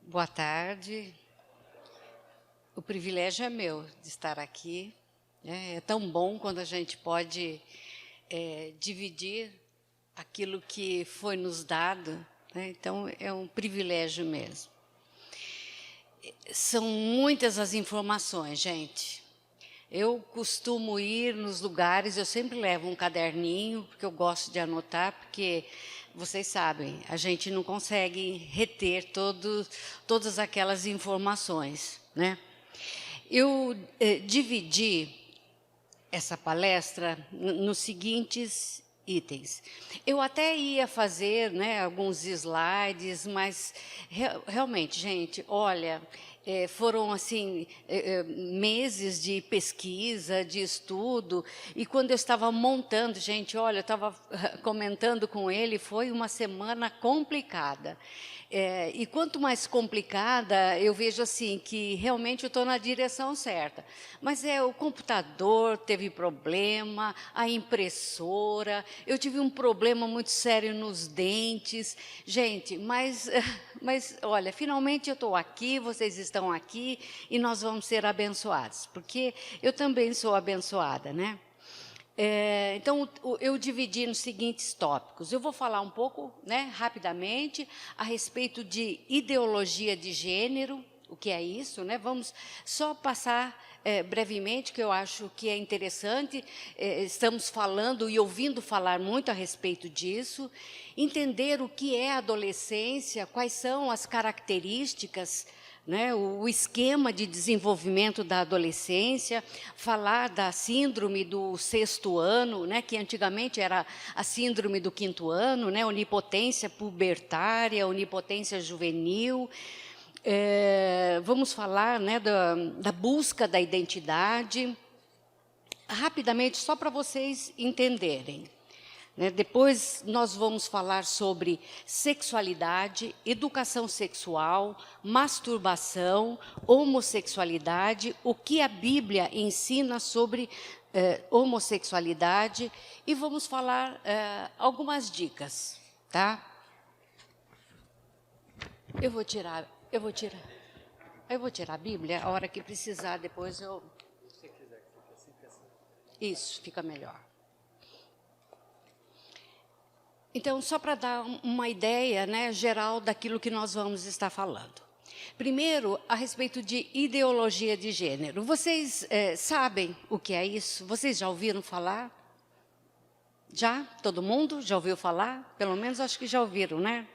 Boa tarde. O privilégio é meu de estar aqui. É tão bom quando a gente pode dividir aquilo que foi nos dado, né? Então, é um privilégio mesmo. São muitas as informações, gente. Eu costumo ir nos lugares, eu sempre levo um caderninho, porque eu gosto de anotar, porque vocês sabem, a gente não consegue reter todas aquelas informações, né? Eu dividi essa palestra nos seguintes itens. Eu até ia fazer, né, alguns slides, mas realmente, gente, olha, foram assim meses de pesquisa, de estudo, e quando eu estava montando, gente, olha, eu estava comentando com ele, foi uma semana complicada. E quanto mais complicada, eu vejo assim que realmente eu estou na direção certa. Mas o computador teve problema, a impressora, eu tive um problema muito sério nos dentes. Gente, mas olha, finalmente eu estou aqui, vocês estão aqui e nós vamos ser abençoados, porque eu também sou abençoada, né? Então, eu dividi nos seguintes tópicos. Eu vou falar um pouco, né, rapidamente, a respeito de ideologia de gênero, o que é isso, né? Vamos só passar brevemente, que eu acho que é interessante, estamos falando e ouvindo falar muito a respeito disso, entender o que é a adolescência, quais são as características, né, o esquema de desenvolvimento da adolescência, falar da síndrome do 6º ano, né, que antigamente era a síndrome do 5º ano, né, onipotência pubertária, onipotência juvenil. Vamos falar, né, da busca da identidade. Rapidamente, só para vocês entenderem. Depois nós vamos falar sobre sexualidade, educação sexual, masturbação, homossexualidade, o que a Bíblia ensina sobre homossexualidade e vamos falar algumas dicas, tá? Eu vou tirar a Bíblia, a hora que precisar, depois eu... Se você quiser que fique assim, fica assim. Isso, fica melhor. Então, só para dar uma ideia, né, geral daquilo que nós vamos estar falando. Primeiro, a respeito de ideologia de gênero. Vocês sabem o que é isso? Vocês já ouviram falar? Já? Todo mundo já ouviu falar? Pelo menos acho que já ouviram, né?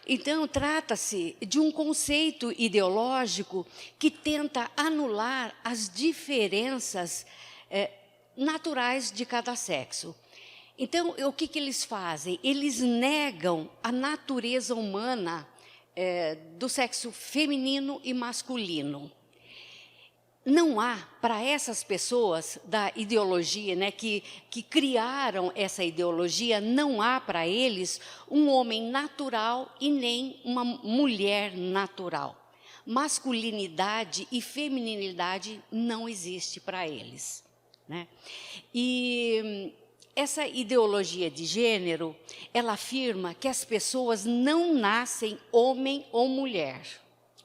Então, trata-se de um conceito ideológico que tenta anular as diferenças naturais de cada sexo. Então, o que eles fazem? Eles negam a natureza humana do sexo feminino e masculino. Não há, para essas pessoas da ideologia, né, que criaram essa ideologia, não há para eles um homem natural e nem uma mulher natural. Masculinidade e feminilidade não existe para eles, né? E essa ideologia de gênero, ela afirma que as pessoas não nascem homem ou mulher,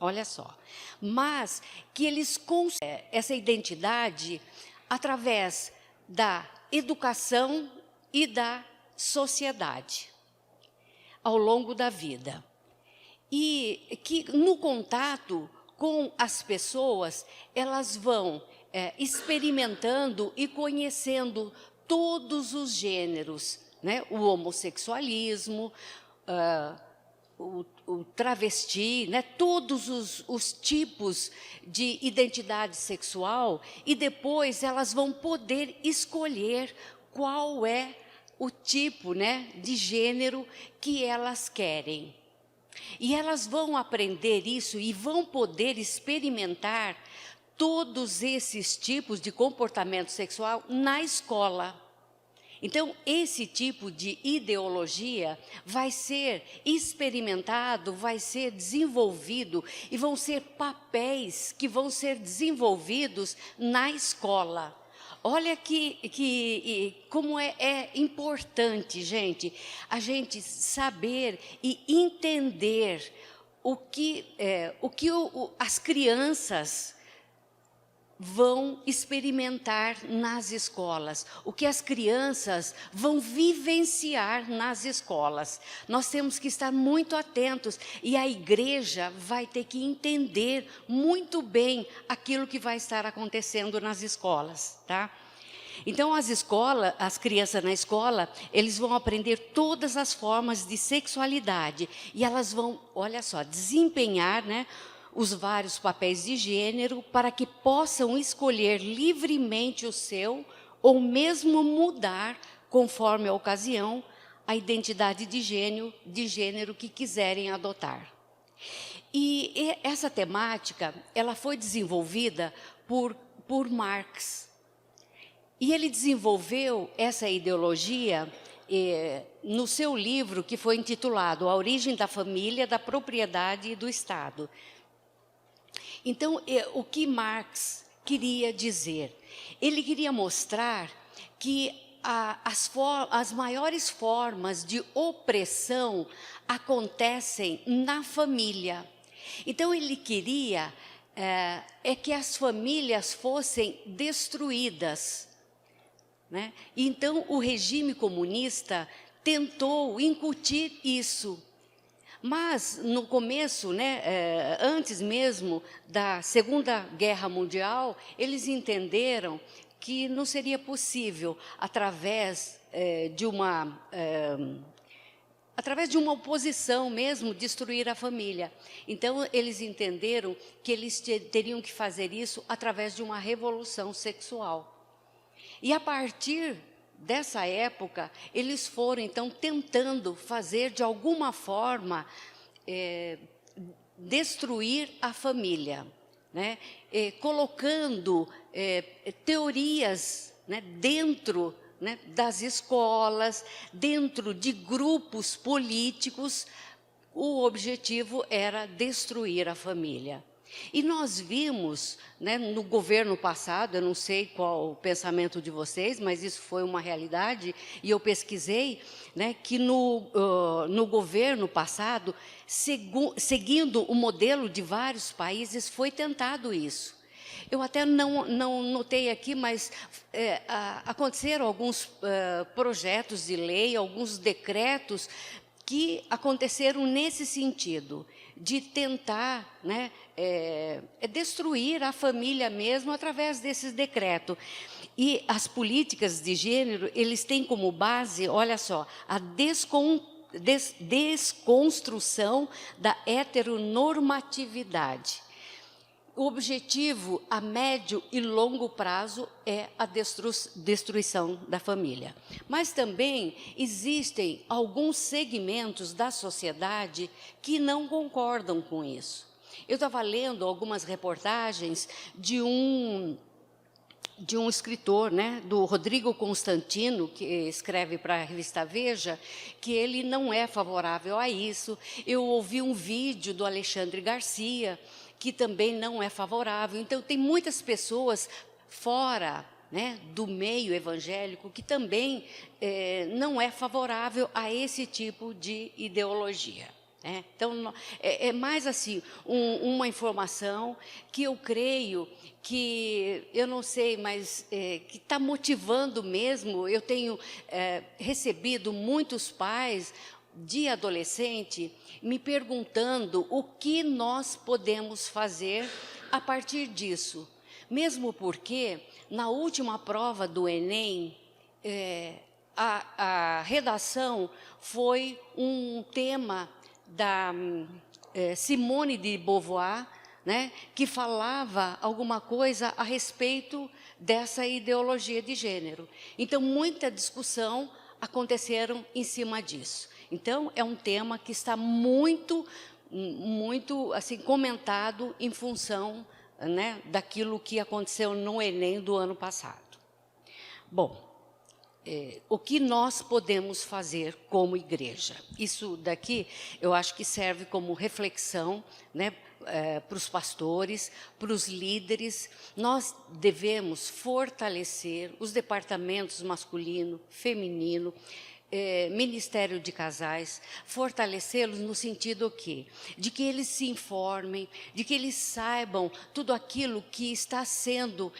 olha só, mas que eles conseguem essa identidade através da educação e da sociedade ao longo da vida. E que no contato com as pessoas, elas vão experimentando e conhecendo todos os gêneros, né? O homossexualismo, o travesti, né? Todos os tipos de identidade sexual, e depois elas vão poder escolher qual é o tipo, né, de gênero que elas querem. E elas vão aprender isso e vão poder experimentar todos esses tipos de comportamento sexual na escola. Então, esse tipo de ideologia vai ser experimentado, vai ser desenvolvido e vão ser papéis que vão ser desenvolvidos na escola. Olha como é importante, gente, a gente saber e entender as crianças vão experimentar nas escolas, o que as crianças vão vivenciar nas escolas. Nós temos que estar muito atentos e a igreja vai ter que entender muito bem aquilo que vai estar acontecendo nas escolas, tá? Então, as crianças na escola, eles vão aprender todas as formas de sexualidade e elas vão, olha só, desempenhar, né, os vários papéis de gênero para que possam escolher livremente o seu ou mesmo mudar, conforme a ocasião, a identidade de gênero que quiserem adotar. E essa temática, ela foi desenvolvida por Marx. E ele desenvolveu essa ideologia no seu livro que foi intitulado A Origem da Família, da Propriedade e do Estado. Então, o que Marx queria dizer? Ele queria mostrar que as maiores formas de opressão acontecem na família. Então, ele queria que as famílias fossem destruídas, né? Então, o regime comunista tentou incutir isso. Mas, no começo, né, antes mesmo da Segunda Guerra Mundial, eles entenderam que não seria possível, através de uma oposição mesmo, destruir a família. Então, eles entenderam que eles teriam que fazer isso através de uma revolução sexual. E, a partir dessa época, eles foram, então, tentando fazer, de alguma forma, destruir a família, né? Colocando teorias, né, dentro, né, das escolas, dentro de grupos políticos. O objetivo era destruir a família. E nós vimos, né, no governo passado, eu não sei qual o pensamento de vocês, mas isso foi uma realidade, e eu pesquisei, né, que no governo passado, seguindo o modelo de vários países, foi tentado isso. Eu até não notei aqui, mas aconteceram alguns projetos de lei, alguns decretos que aconteceram nesse sentido, de tentar, né, destruir a família mesmo através desses decretos. E as políticas de gênero, eles têm como base, olha só, a desconstrução da heteronormatividade. O objetivo a médio e longo prazo é a destruição da família. Mas também existem alguns segmentos da sociedade que não concordam com isso. Eu estava lendo algumas reportagens de um escritor, né, do Rodrigo Constantino, que escreve para a revista Veja, que ele não é favorável a isso. Eu ouvi um vídeo do Alexandre Garcia, que também não é favorável. Então, tem muitas pessoas fora, né, do meio evangélico que também não é favorável a esse tipo de ideologia. Então, é mais assim, uma informação que eu creio que, eu não sei, mas que está motivando mesmo. Eu tenho recebido muitos pais de adolescente me perguntando o que nós podemos fazer a partir disso. Mesmo porque, na última prova do Enem, a redação foi um tema da Simone de Beauvoir, né, que falava alguma coisa a respeito dessa ideologia de gênero. Então, muita discussão aconteceram em cima disso. Então, é um tema que está muito assim, comentado em função, né, daquilo que aconteceu no Enem do ano passado. Bom, o que nós podemos fazer como igreja? Isso daqui, eu acho que serve como reflexão, né, para os pastores, para os líderes. Nós devemos fortalecer os departamentos masculino, feminino, Ministério de Casais, fortalecê-los no sentido quê? De que eles se informem, de que eles saibam tudo aquilo que está sendo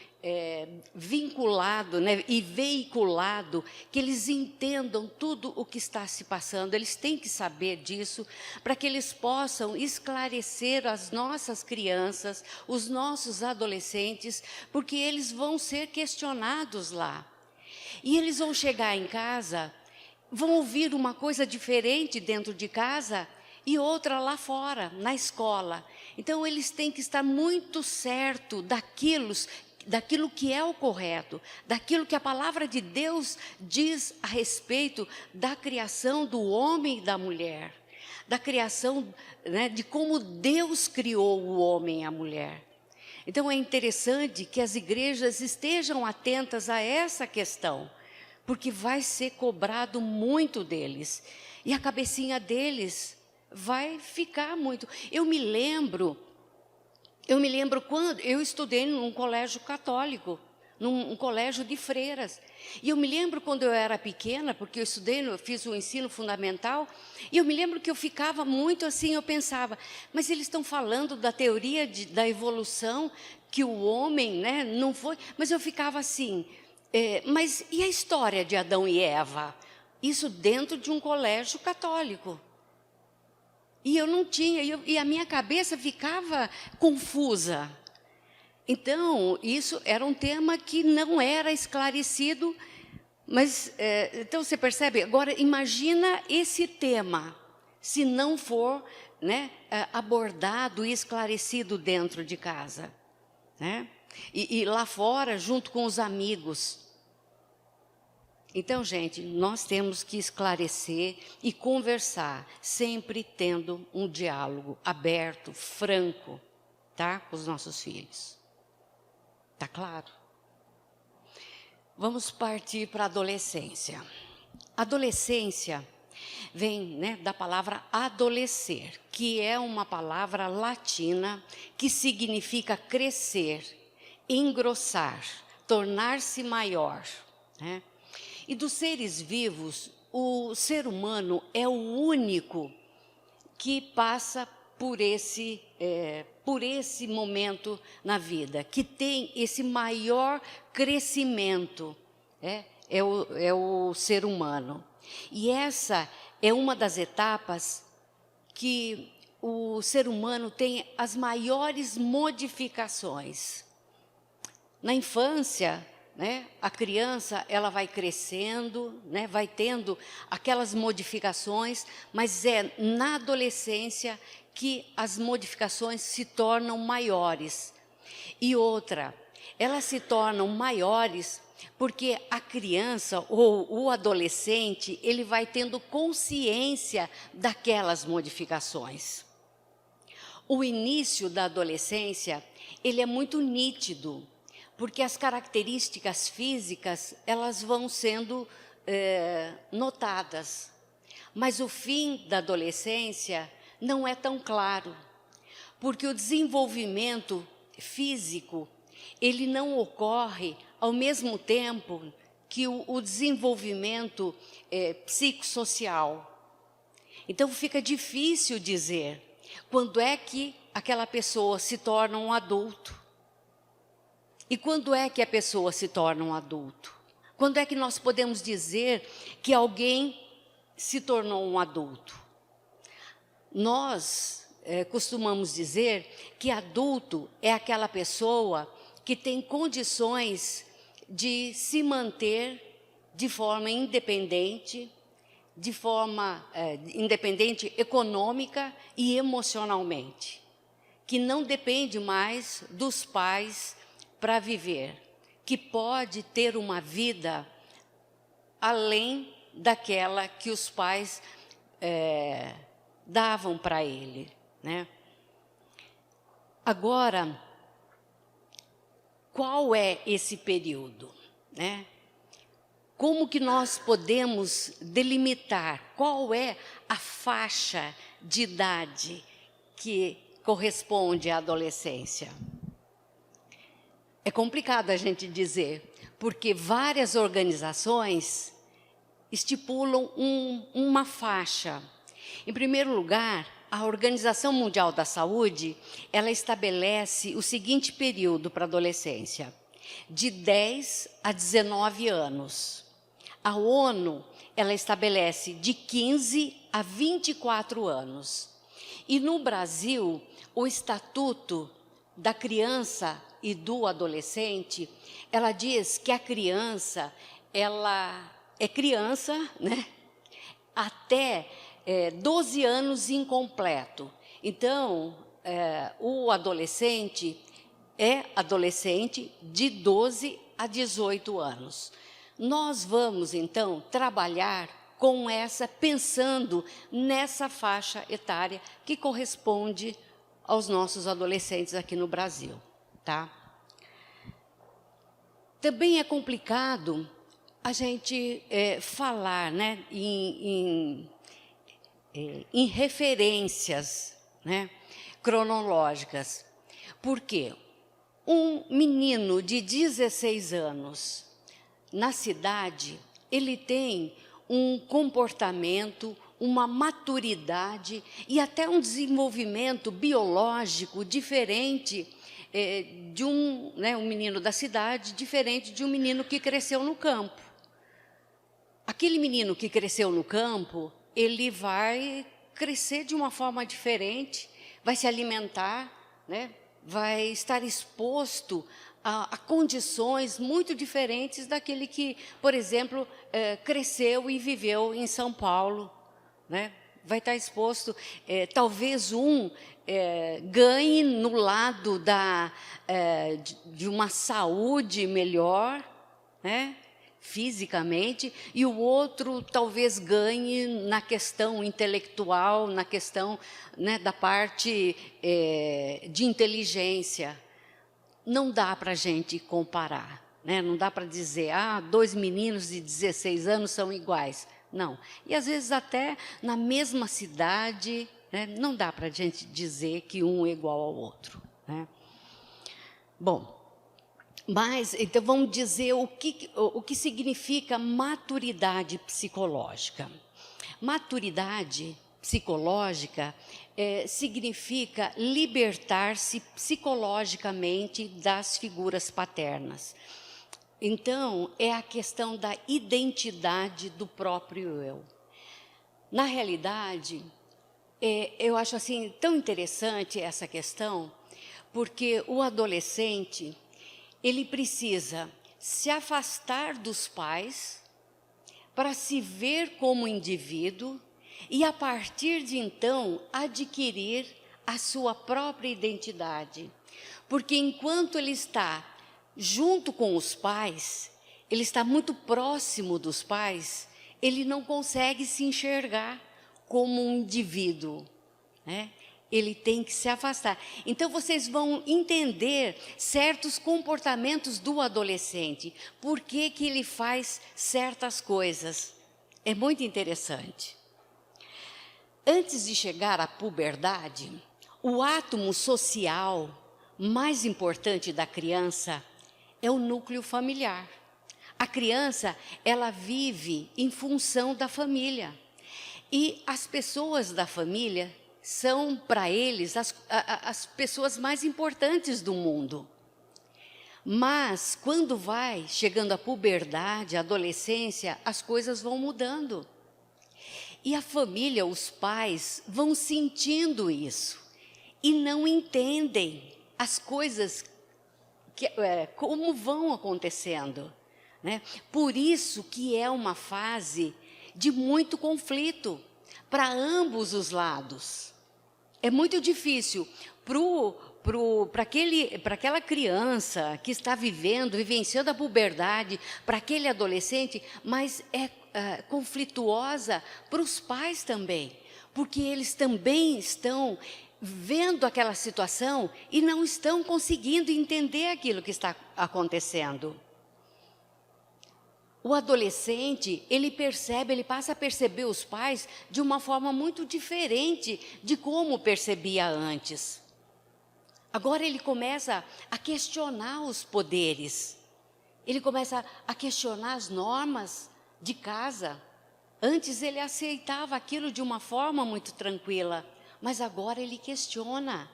vinculado, né, e veiculado, que eles entendam tudo o que está se passando. Eles têm que saber disso para que eles possam esclarecer as nossas crianças, os nossos adolescentes, porque eles vão ser questionados lá. E eles vão chegar em casa, vão ouvir uma coisa diferente dentro de casa e outra lá fora, na escola. Então, eles têm que estar muito certo daquilo que é o correto, daquilo que a palavra de Deus diz a respeito da criação do homem e da mulher, da criação, né, de como Deus criou o homem e a mulher. Então, é interessante que as igrejas estejam atentas a essa questão, porque vai ser cobrado muito deles, e a cabecinha deles vai ficar muito. Eu me lembro quando eu estudei num colégio católico, num colégio de freiras. E eu me lembro quando eu era pequena, porque eu fiz o ensino fundamental, e eu me lembro que eu ficava muito assim, eu pensava, mas eles estão falando da teoria da evolução, que o homem, né, não foi... Mas eu ficava assim, mas e a história de Adão e Eva? Isso dentro de um colégio católico. E eu não tinha, e a minha cabeça ficava confusa. Então, isso era um tema que não era esclarecido, mas, então você percebe? Agora, imagina esse tema, se não for, né, abordado e esclarecido dentro de casa, né? E lá fora, junto com os amigos. Então, gente, nós temos que esclarecer e conversar, sempre tendo um diálogo aberto, franco, tá? Com os nossos filhos. Tá claro? Vamos partir para a adolescência. Adolescência vem, né, da palavra adolescer, que é uma palavra latina que significa crescer, engrossar, tornar-se maior, né? E dos seres vivos, o ser humano é o único que passa por esse momento na vida, que tem esse maior crescimento, é o ser humano. E essa é uma das etapas que o ser humano tem as maiores modificações. Na infância, né, a criança ela vai crescendo, né, vai tendo aquelas modificações, mas é na adolescência que as modificações se tornam maiores. E outra, elas se tornam maiores porque a criança ou o adolescente, ele vai tendo consciência daquelas modificações. O início da adolescência, ele é muito nítido, porque as características físicas, elas vão sendo notadas. Mas o fim da adolescência não é tão claro, porque o desenvolvimento físico, ele não ocorre ao mesmo tempo que o desenvolvimento psicossocial. Então, fica difícil dizer quando é que aquela pessoa se torna um adulto. E quando é que a pessoa se torna um adulto? Quando é que nós podemos dizer que alguém se tornou um adulto? Nós costumamos dizer que adulto é aquela pessoa que tem condições de se manter de forma independente, independente econômica e emocionalmente, que não depende mais dos pais para viver, que pode ter uma vida além daquela que os pais davam para ele, né? Agora, qual é esse período, né? Como que nós podemos delimitar qual é a faixa de idade que corresponde à adolescência? É complicado a gente dizer, porque várias organizações estipulam uma faixa. Em primeiro lugar, a Organização Mundial da Saúde, ela estabelece o seguinte período para a adolescência: de 10 a 19 anos. A ONU, ela estabelece de 15 a 24 anos. E no Brasil, o Estatuto da Criança e do Adolescente, ela diz que a criança, ela é criança, né, até 12 anos incompleto. Então, o adolescente é adolescente de 12 a 18 anos. Nós vamos, então, trabalhar com pensando nessa faixa etária que corresponde aos nossos adolescentes aqui no Brasil, tá? Também é complicado a gente falar, né, em referências, né, cronológicas. Por quê? Um menino de 16 anos na cidade, ele tem um comportamento, uma maturidade e até um desenvolvimento biológico diferente de um menino da cidade, diferente de um menino que cresceu no campo. Aquele menino que cresceu no campo, ele vai crescer de uma forma diferente, vai se alimentar, né? Vai estar exposto a condições muito diferentes daquele que, por exemplo, cresceu e viveu em São Paulo, né? Vai estar exposto, talvez ganhe no lado de uma saúde melhor, né, fisicamente, e o outro talvez ganhe na questão intelectual, na questão, né, da parte de inteligência. Não dá para a gente comparar, né? Não dá para dizer, 2 meninos de 16 anos são iguais. Não. E às vezes até na mesma cidade, né, não dá para a gente dizer que um é igual ao outro, né? Bom, mas então vamos dizer o que significa maturidade psicológica. Maturidade psicológica significa libertar-se psicologicamente das figuras paternas. Então, é a questão da identidade do próprio eu. Na realidade, eu acho assim tão interessante essa questão, porque o adolescente, ele precisa se afastar dos pais para se ver como indivíduo e, a partir de então, adquirir a sua própria identidade. Porque enquanto ele está junto com os pais, ele está muito próximo dos pais, ele não consegue se enxergar como um indivíduo, né? Ele tem que se afastar. Então, vocês vão entender certos comportamentos do adolescente, por que ele faz certas coisas. É muito interessante. Antes de chegar à puberdade, o átomo social mais importante da criança é o núcleo familiar. A criança, ela vive em função da família. E as pessoas da família são, para eles, as pessoas mais importantes do mundo. Mas, quando vai chegando a puberdade, a adolescência, as coisas vão mudando. E a família, os pais, vão sentindo isso. E não entendem as coisas como vão acontecendo, né? Por isso que é uma fase de muito conflito para ambos os lados. É muito difícil para aquela criança que está vivenciando a puberdade, para aquele adolescente, mas é conflituosa para os pais também, porque eles também estão vendo aquela situação e não estão conseguindo entender aquilo que está acontecendo. O adolescente, ele passa a perceber os pais de uma forma muito diferente de como percebia antes. Agora ele começa a questionar os poderes. Ele começa a questionar as normas de casa. Antes ele aceitava aquilo de uma forma muito tranquila, mas agora ele questiona.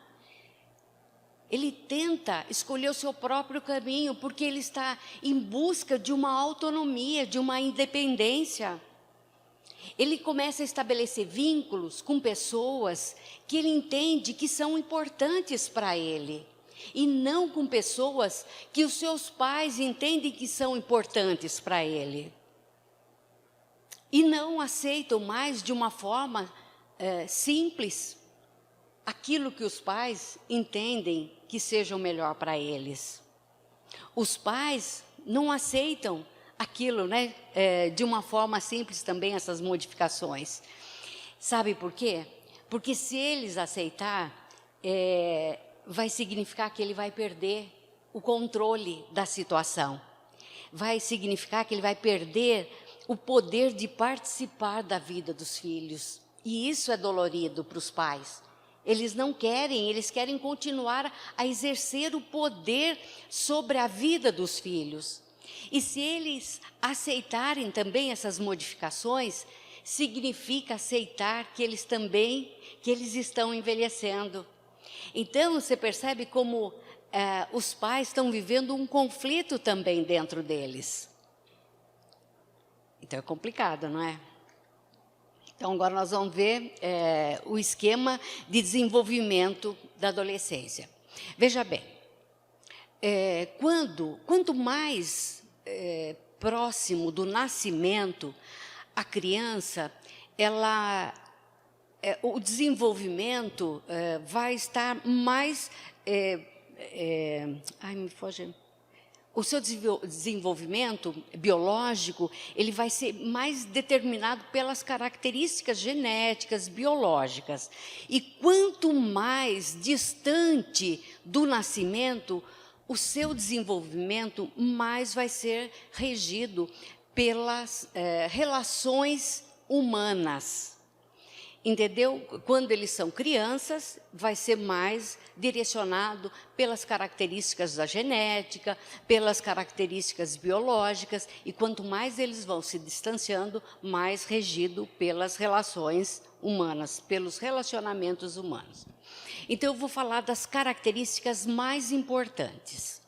Ele tenta escolher o seu próprio caminho, porque ele está em busca de uma autonomia, de uma independência. Ele começa a estabelecer vínculos com pessoas que ele entende que são importantes para ele, e não com pessoas que os seus pais entendem que são importantes para ele. E não aceitam mais de uma forma simples aquilo que os pais entendem que seja o melhor para eles. Os pais não aceitam aquilo, né, de uma forma simples também, essas modificações. Sabe por quê? Porque se eles aceitar, vai significar que ele vai perder o controle da situação. Vai significar que ele vai perder o poder de participar da vida dos filhos. E isso é dolorido para os pais. Eles não querem, eles querem continuar a exercer o poder sobre a vida dos filhos. E se eles aceitarem também essas modificações, significa aceitar que eles estão envelhecendo. Então, você percebe como os pais estão vivendo um conflito também dentro deles. Então, é complicado, não é? Então, agora nós vamos ver o esquema de desenvolvimento da adolescência. Veja bem, quanto mais próximo do nascimento, a criança, o desenvolvimento vai estar mais... me foge... O seu desenvolvimento biológico, ele vai ser mais determinado pelas características genéticas, biológicas. E quanto mais distante do nascimento, o seu desenvolvimento mais vai ser regido pelas relações humanas. Entendeu? Quando eles são crianças, vai ser mais direcionado pelas características da genética, pelas características biológicas, e quanto mais eles vão se distanciando, mais regido pelas relações humanas, pelos relacionamentos humanos. Então, eu vou falar das características mais importantes.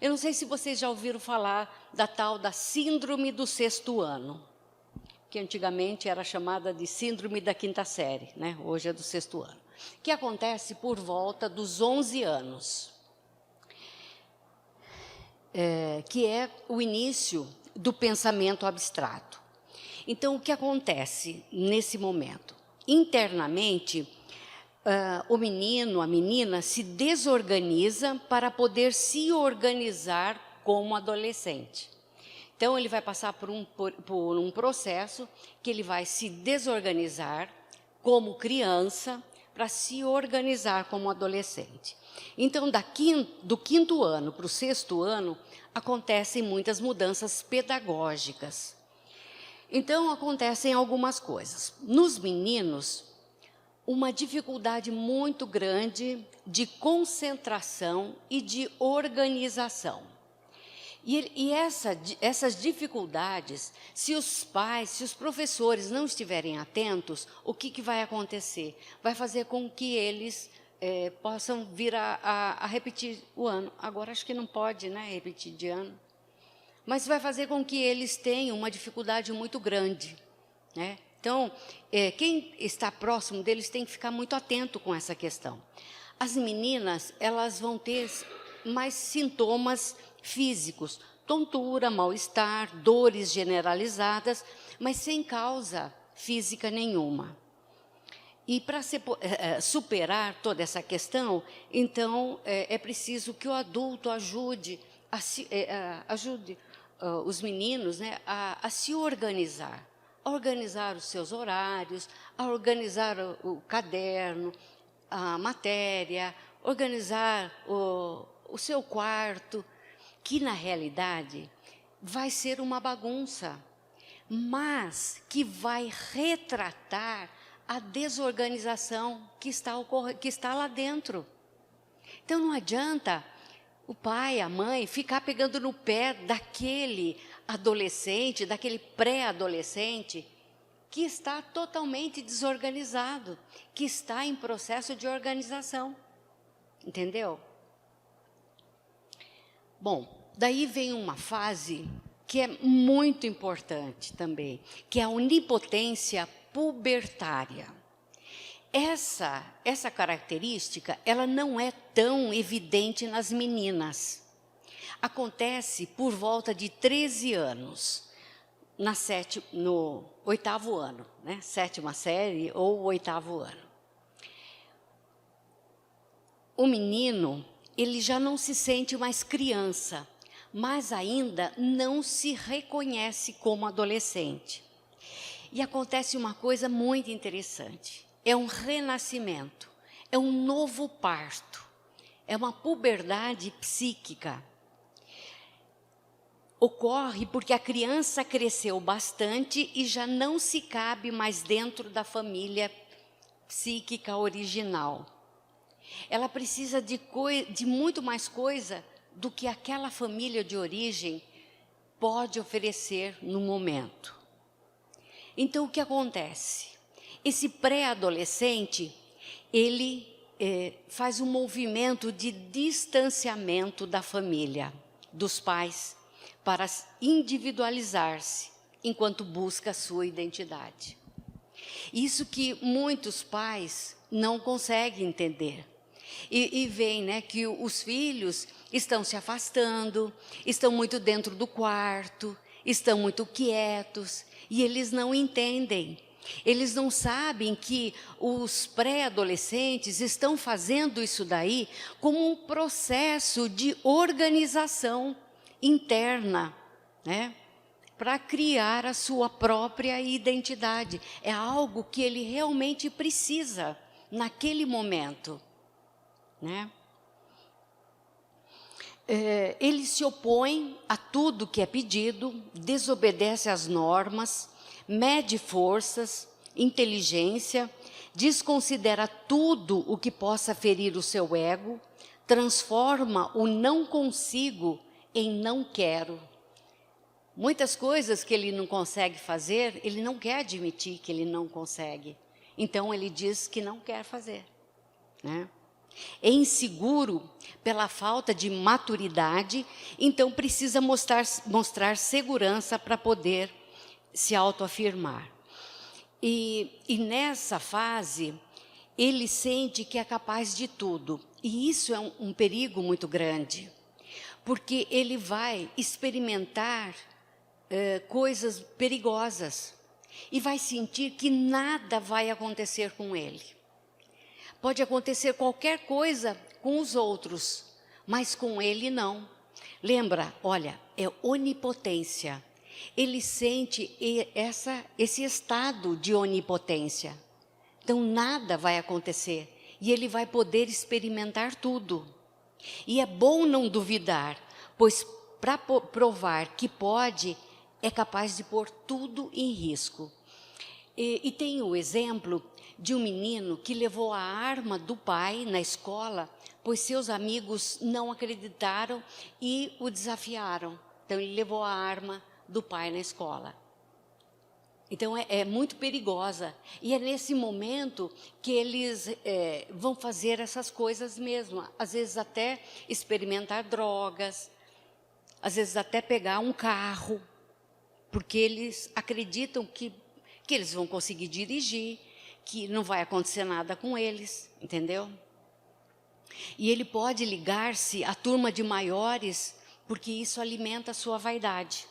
Eu não sei se vocês já ouviram falar da tal da síndrome do sexto ano, que antigamente era chamada de síndrome da quinta série, né? Hoje é do sexto ano, que acontece por volta dos 11 anos, que é o início do pensamento abstrato. Então, o que acontece nesse momento? Internamente, o menino, a menina, se desorganiza para poder se organizar como adolescente. Então, ele vai passar por um processo que ele vai se desorganizar como criança para se organizar como adolescente. Então, do quinto ano para o sexto ano, acontecem muitas mudanças pedagógicas. Então, acontecem algumas coisas. Nos meninos, uma dificuldade muito grande de concentração e de organização. E essas dificuldades, se os pais, se os professores não estiverem atentos, o que vai acontecer? Vai fazer com que eles possam vir a repetir o ano. Agora, acho que não pode, né, repetir de ano. Mas vai fazer com que eles tenham uma dificuldade muito grande, né? Então, quem está próximo deles tem que ficar muito atento com essa questão. As meninas, elas vão ter mais sintomas físicos, tontura, mal-estar, dores generalizadas, mas sem causa física nenhuma. E para superar toda essa questão, então, é preciso que o adulto ajude os meninos, né, a se organizar, a organizar os seus horários, a organizar o caderno, a matéria, organizar o seu quarto, que na realidade vai ser uma bagunça, mas que vai retratar a desorganização que está lá dentro. Então não adianta o pai, a mãe, ficar pegando no pé daquele adolescente, daquele pré-adolescente, que está totalmente desorganizado, que está em processo de organização. Entendeu? Bom, daí vem uma fase que é muito importante também, que é a onipotência pubertária. Essa característica, ela não é tão evidente nas meninas. Acontece por volta de 13 anos, no 8º ano, né? 7ª série ou 8º ano. O menino, ele já não se sente mais criança, mas ainda não se reconhece como adolescente. E acontece uma coisa muito interessante. É um renascimento, é um novo parto, é uma puberdade psíquica. Ocorre porque a criança cresceu bastante e já não se cabe mais dentro da família psíquica original. Ela precisa de muito mais coisa do que aquela família de origem pode oferecer no momento. Então, o que acontece? Esse pré-adolescente, ele faz um movimento de distanciamento da família, dos pais, para individualizar-se, enquanto busca a sua identidade. Isso que muitos pais não conseguem entender. E veem, né, que os filhos estão se afastando, estão muito dentro do quarto, estão muito quietos, e eles não entendem. Eles não sabem que os pré-adolescentes estão fazendo isso daí como um processo de organização interna, né? Para criar a sua própria identidade. É algo que ele realmente precisa naquele momento, né? Ele se opõe a tudo que é pedido, desobedece às normas, mede forças, inteligência, desconsidera tudo o que possa ferir o seu ego, transforma o não consigo em não quero. Muitas coisas que ele não consegue fazer, ele não quer admitir que ele não consegue. Então, ele diz que não quer fazer, né? É inseguro pela falta de maturidade, então precisa mostrar segurança para poder se autoafirmar. E nessa fase, ele sente que é capaz de tudo. E isso é um perigo muito grande, porque ele vai experimentar coisas perigosas e vai sentir que nada vai acontecer com ele. Pode acontecer qualquer coisa com os outros, mas com ele não. Lembra, olha, é onipotência. Ele sente esse estado de onipotência. Então, nada vai acontecer e ele vai poder experimentar tudo. E é bom não duvidar, pois para provar que pode, é capaz de pôr tudo em risco. E tem o exemplo de um menino que levou a arma do pai na escola, pois seus amigos não acreditaram e o desafiaram. Então, ele levou a arma do pai na escola. Então, é muito perigosa. E é nesse momento que eles vão fazer essas coisas mesmo. Às vezes até experimentar drogas, às vezes até pegar um carro, porque eles acreditam que eles vão conseguir dirigir, que não vai acontecer nada com eles, entendeu? E ele pode ligar-se à turma de maiores, porque isso alimenta a sua vaidade.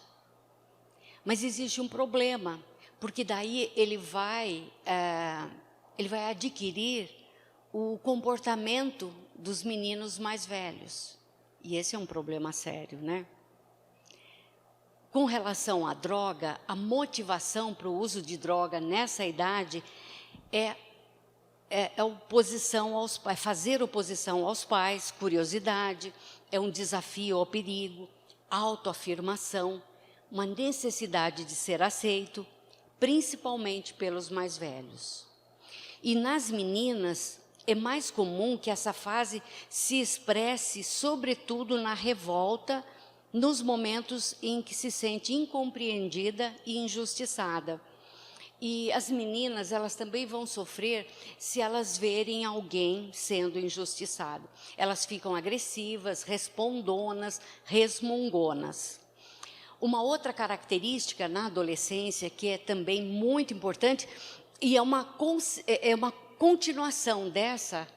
Mas existe um problema, porque daí ele vai adquirir o comportamento dos meninos mais velhos. E esse é um problema sério, né? Com relação à droga, a motivação para o uso de droga nessa idade é oposição aos pais, fazer oposição aos pais, curiosidade, é um desafio ao perigo, autoafirmação, uma necessidade de ser aceito, principalmente pelos mais velhos. E nas meninas, é mais comum que essa fase se expresse, sobretudo, na revolta, nos momentos em que se sente incompreendida e injustiçada. E as meninas, elas também vão sofrer se elas verem alguém sendo injustiçado. Elas ficam agressivas, respondonas, resmungonas. Uma outra característica na adolescência, que é também muito importante, e é uma continuação dessa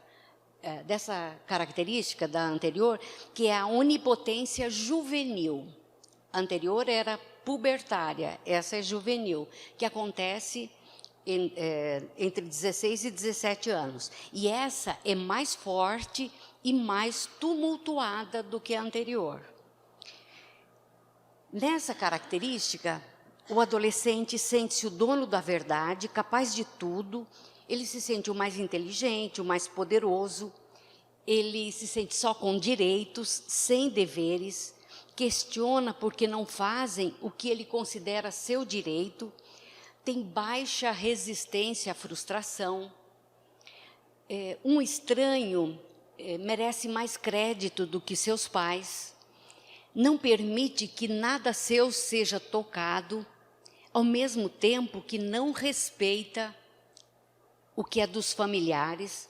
característica da anterior, que é a onipotência juvenil. A anterior era pubertária, essa é juvenil, que acontece entre 16 e 17 anos. E essa é mais forte e mais tumultuada do que a anterior. Nessa característica, o adolescente sente-se o dono da verdade, capaz de tudo, ele se sente o mais inteligente, o mais poderoso, ele se sente só com direitos, sem deveres, questiona porque não fazem o que ele considera seu direito, tem baixa resistência à frustração. Um estranho merece mais crédito do que seus pais, não permite que nada seu seja tocado, ao mesmo tempo que não respeita o que é dos familiares.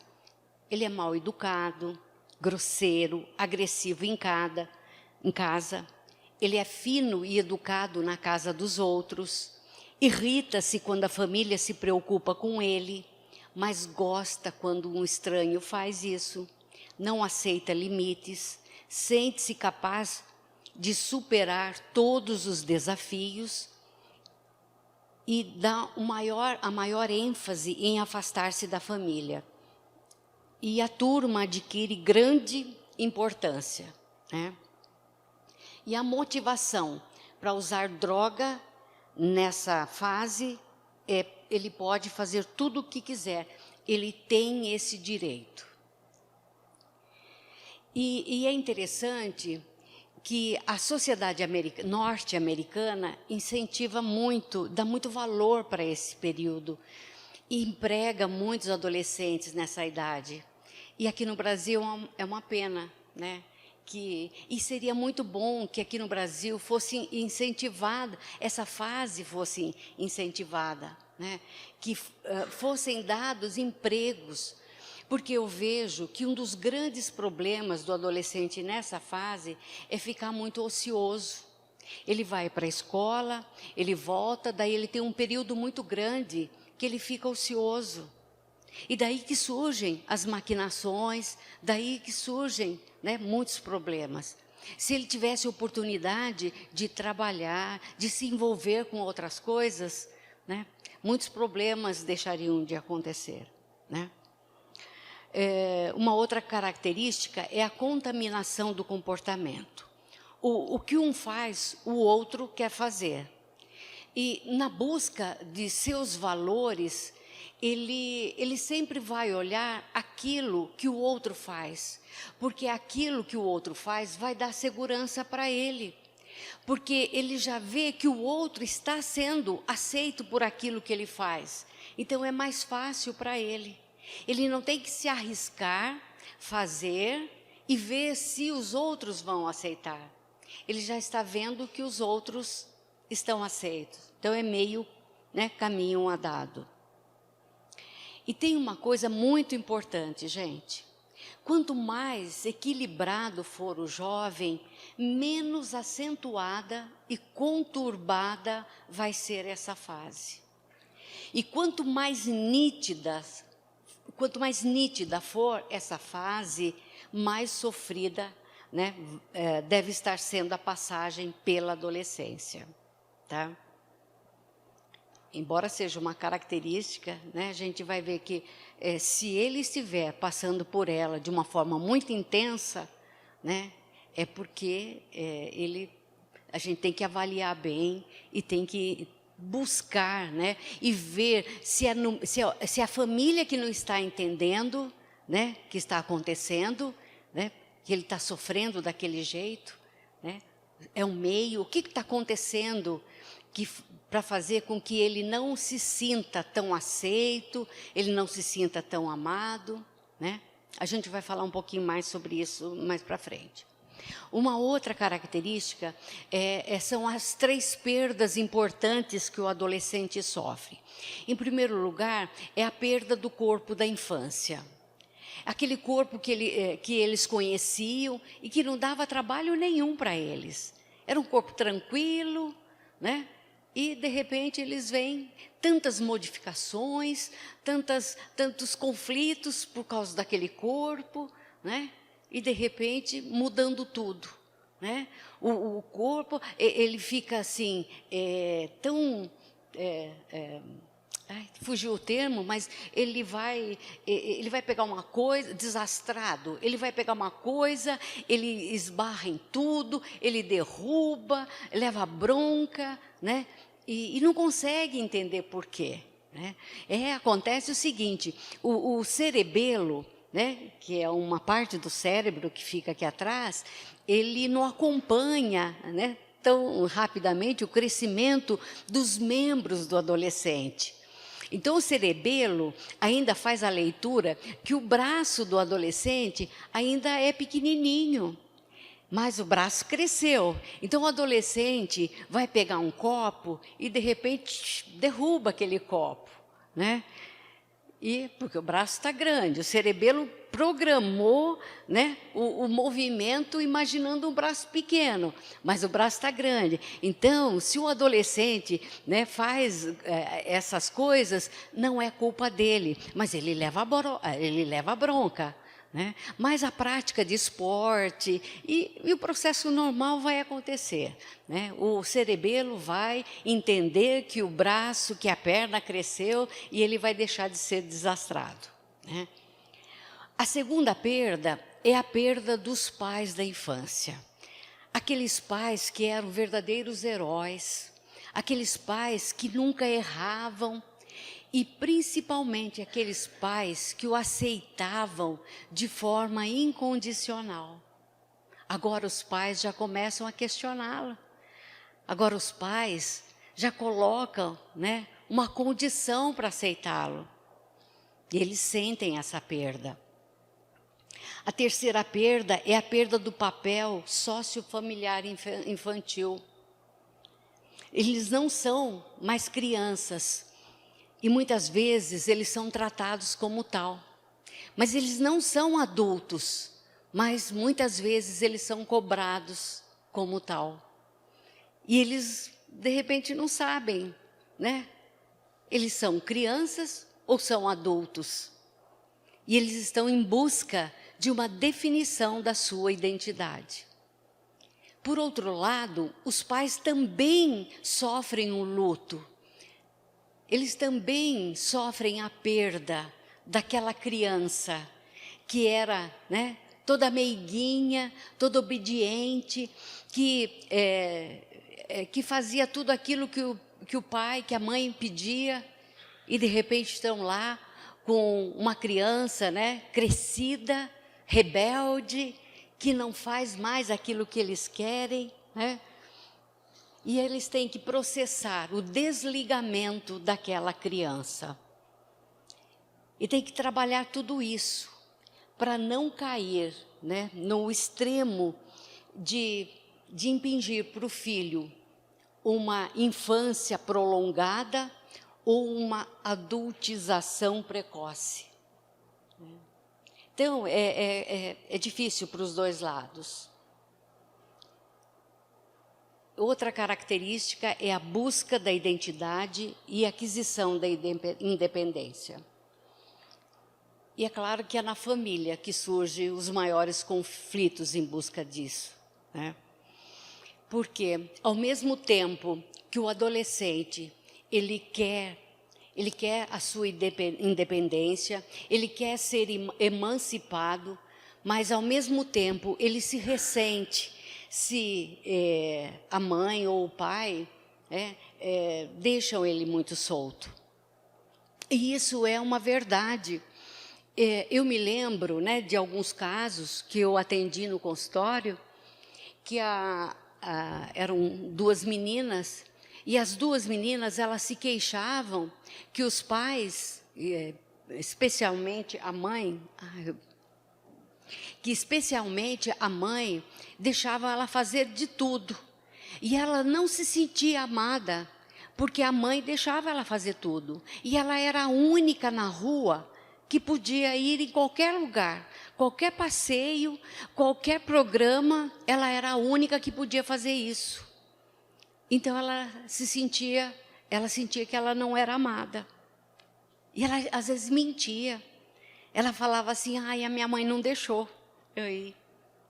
Ele é mal educado, grosseiro, agressivo em casa. Ele é fino e educado na casa dos outros. Irrita-se quando a família se preocupa com ele, mas gosta quando um estranho faz isso. Não aceita limites, sente-se capaz de superar todos os desafios e dá a maior ênfase em afastar-se da família. E a turma adquire grande importância, né? E a motivação para usar droga nessa fase, ele pode fazer tudo o que quiser, ele tem esse direito. E é interessante que a sociedade norte-americana incentiva muito, dá muito valor para esse período, e emprega muitos adolescentes nessa idade. E aqui no Brasil é uma pena, né? E seria muito bom que aqui no Brasil fosse incentivada, essa fase fosse incentivada, né? Que fossem dados empregos, porque eu vejo que um dos grandes problemas do adolescente nessa fase é ficar muito ocioso. Ele vai para a escola, ele volta, daí ele tem um período muito grande que ele fica ocioso. E daí que surgem as maquinações, daí que surgem, né, muitos problemas. Se ele tivesse oportunidade de trabalhar, de se envolver com outras coisas, né, muitos problemas deixariam de acontecer, né? Uma outra característica é a contaminação do comportamento. O que um faz, o outro quer fazer. E na busca de seus valores, ele sempre vai olhar aquilo que o outro faz, porque aquilo que o outro faz vai dar segurança para ele, porque ele já vê que o outro está sendo aceito por aquilo que ele faz, então é mais fácil para ele. Ele não tem que se arriscar, fazer e ver se os outros vão aceitar. Ele já está vendo que os outros estão aceitos, então é meio, né, caminho andado. E tem uma coisa muito importante, gente. Quanto mais equilibrado for o jovem, menos acentuada e conturbada vai ser essa fase. E quanto mais nítida for essa fase, mais sofrida, né, deve estar sendo a passagem pela adolescência, tá? Embora seja uma característica, né, a gente vai ver que se ele estiver passando por ela de uma forma muito intensa, né, é porque a gente tem que avaliar bem e tem que buscar, né, e ver se a família que não está entendendo, né, que está acontecendo, né, que ele está sofrendo daquele jeito, né, é um meio, o que está acontecendo para fazer com que ele não se sinta tão aceito, ele não se sinta tão amado, né? A gente vai falar um pouquinho mais sobre isso mais para frente. Uma outra característica são as 3 perdas importantes que o adolescente sofre. Em primeiro lugar, é a perda do corpo da infância. Aquele corpo que eles conheciam e que não dava trabalho nenhum para eles. Era um corpo tranquilo, né? E, de repente, eles veem tantas modificações, tantos conflitos por causa daquele corpo, né? E, de repente, mudando tudo, né? O corpo, ele fica assim, tão... fugiu o termo, mas ele vai pegar uma coisa, desastrado, ele vai pegar uma coisa, ele esbarra em tudo, ele derruba, leva bronca, né? E não consegue entender por quê, né? Acontece o seguinte, o cerebelo, né, que é uma parte do cérebro que fica aqui atrás, ele não acompanha, né, tão rapidamente o crescimento dos membros do adolescente. Então, o cerebelo ainda faz a leitura que o braço do adolescente ainda é pequenininho, mas o braço cresceu. Então, o adolescente vai pegar um copo e, de repente, derruba aquele copo, né? Porque o braço está grande, o cerebelo programou, né, o movimento imaginando um braço pequeno, mas o braço está grande. Então, se o adolescente, né, faz essas coisas, não é culpa dele, mas ele leva a bronca. Né? Mas a prática de esporte e o processo normal vai acontecer. Né? O cerebelo vai entender que o braço, que a perna cresceu e ele vai deixar de ser desastrado. Né? A segunda perda é a perda dos pais da infância. Aqueles pais que eram verdadeiros heróis, aqueles pais que nunca erravam, e principalmente aqueles pais que o aceitavam de forma incondicional. Agora os pais já começam a questioná-la. Agora os pais já colocam, né, uma condição para aceitá-lo. E eles sentem essa perda. A terceira perda é a perda do papel sociofamiliar infantil. Eles não são mais crianças. E muitas vezes eles são tratados como tal. Mas eles não são adultos, mas muitas vezes eles são cobrados como tal. E eles, de repente, não sabem, né? Eles são crianças ou são adultos? E eles estão em busca de uma definição da sua identidade. Por outro lado, os pais também sofrem um luto. Eles também sofrem a perda daquela criança que era, né, toda meiguinha, toda obediente, que fazia tudo aquilo que o pai, que a mãe pedia, e de repente estão lá com uma criança, né, crescida, rebelde, que não faz mais aquilo que eles querem, né? E eles têm que processar o desligamento daquela criança. E tem que trabalhar tudo isso para não cair, né, no extremo de impingir para o filho uma infância prolongada ou uma adultização precoce. Então, é difícil para os dois lados. Outra característica é a busca da identidade e aquisição da independência. E é claro que é na família que surgem os maiores conflitos em busca disso, né? Porque, ao mesmo tempo que o adolescente, ele quer a sua independência, ele quer ser emancipado, mas, ao mesmo tempo, ele se ressente se a mãe ou o pai deixam ele muito solto. E isso é uma verdade. Eu me lembro, né, de alguns casos que eu atendi no consultório, que eram 2 meninas, e as 2 meninas, elas se queixavam que os pais, especialmente a mãe, que especialmente a mãe deixava ela fazer de tudo. E ela não se sentia amada, porque a mãe deixava ela fazer tudo. E ela era a única na rua que podia ir em qualquer lugar, qualquer passeio, qualquer programa, ela era a única que podia fazer isso. Então ela sentia que ela não era amada. E ela às vezes mentia. Ela falava assim: ai, a minha mãe não deixou eu ir,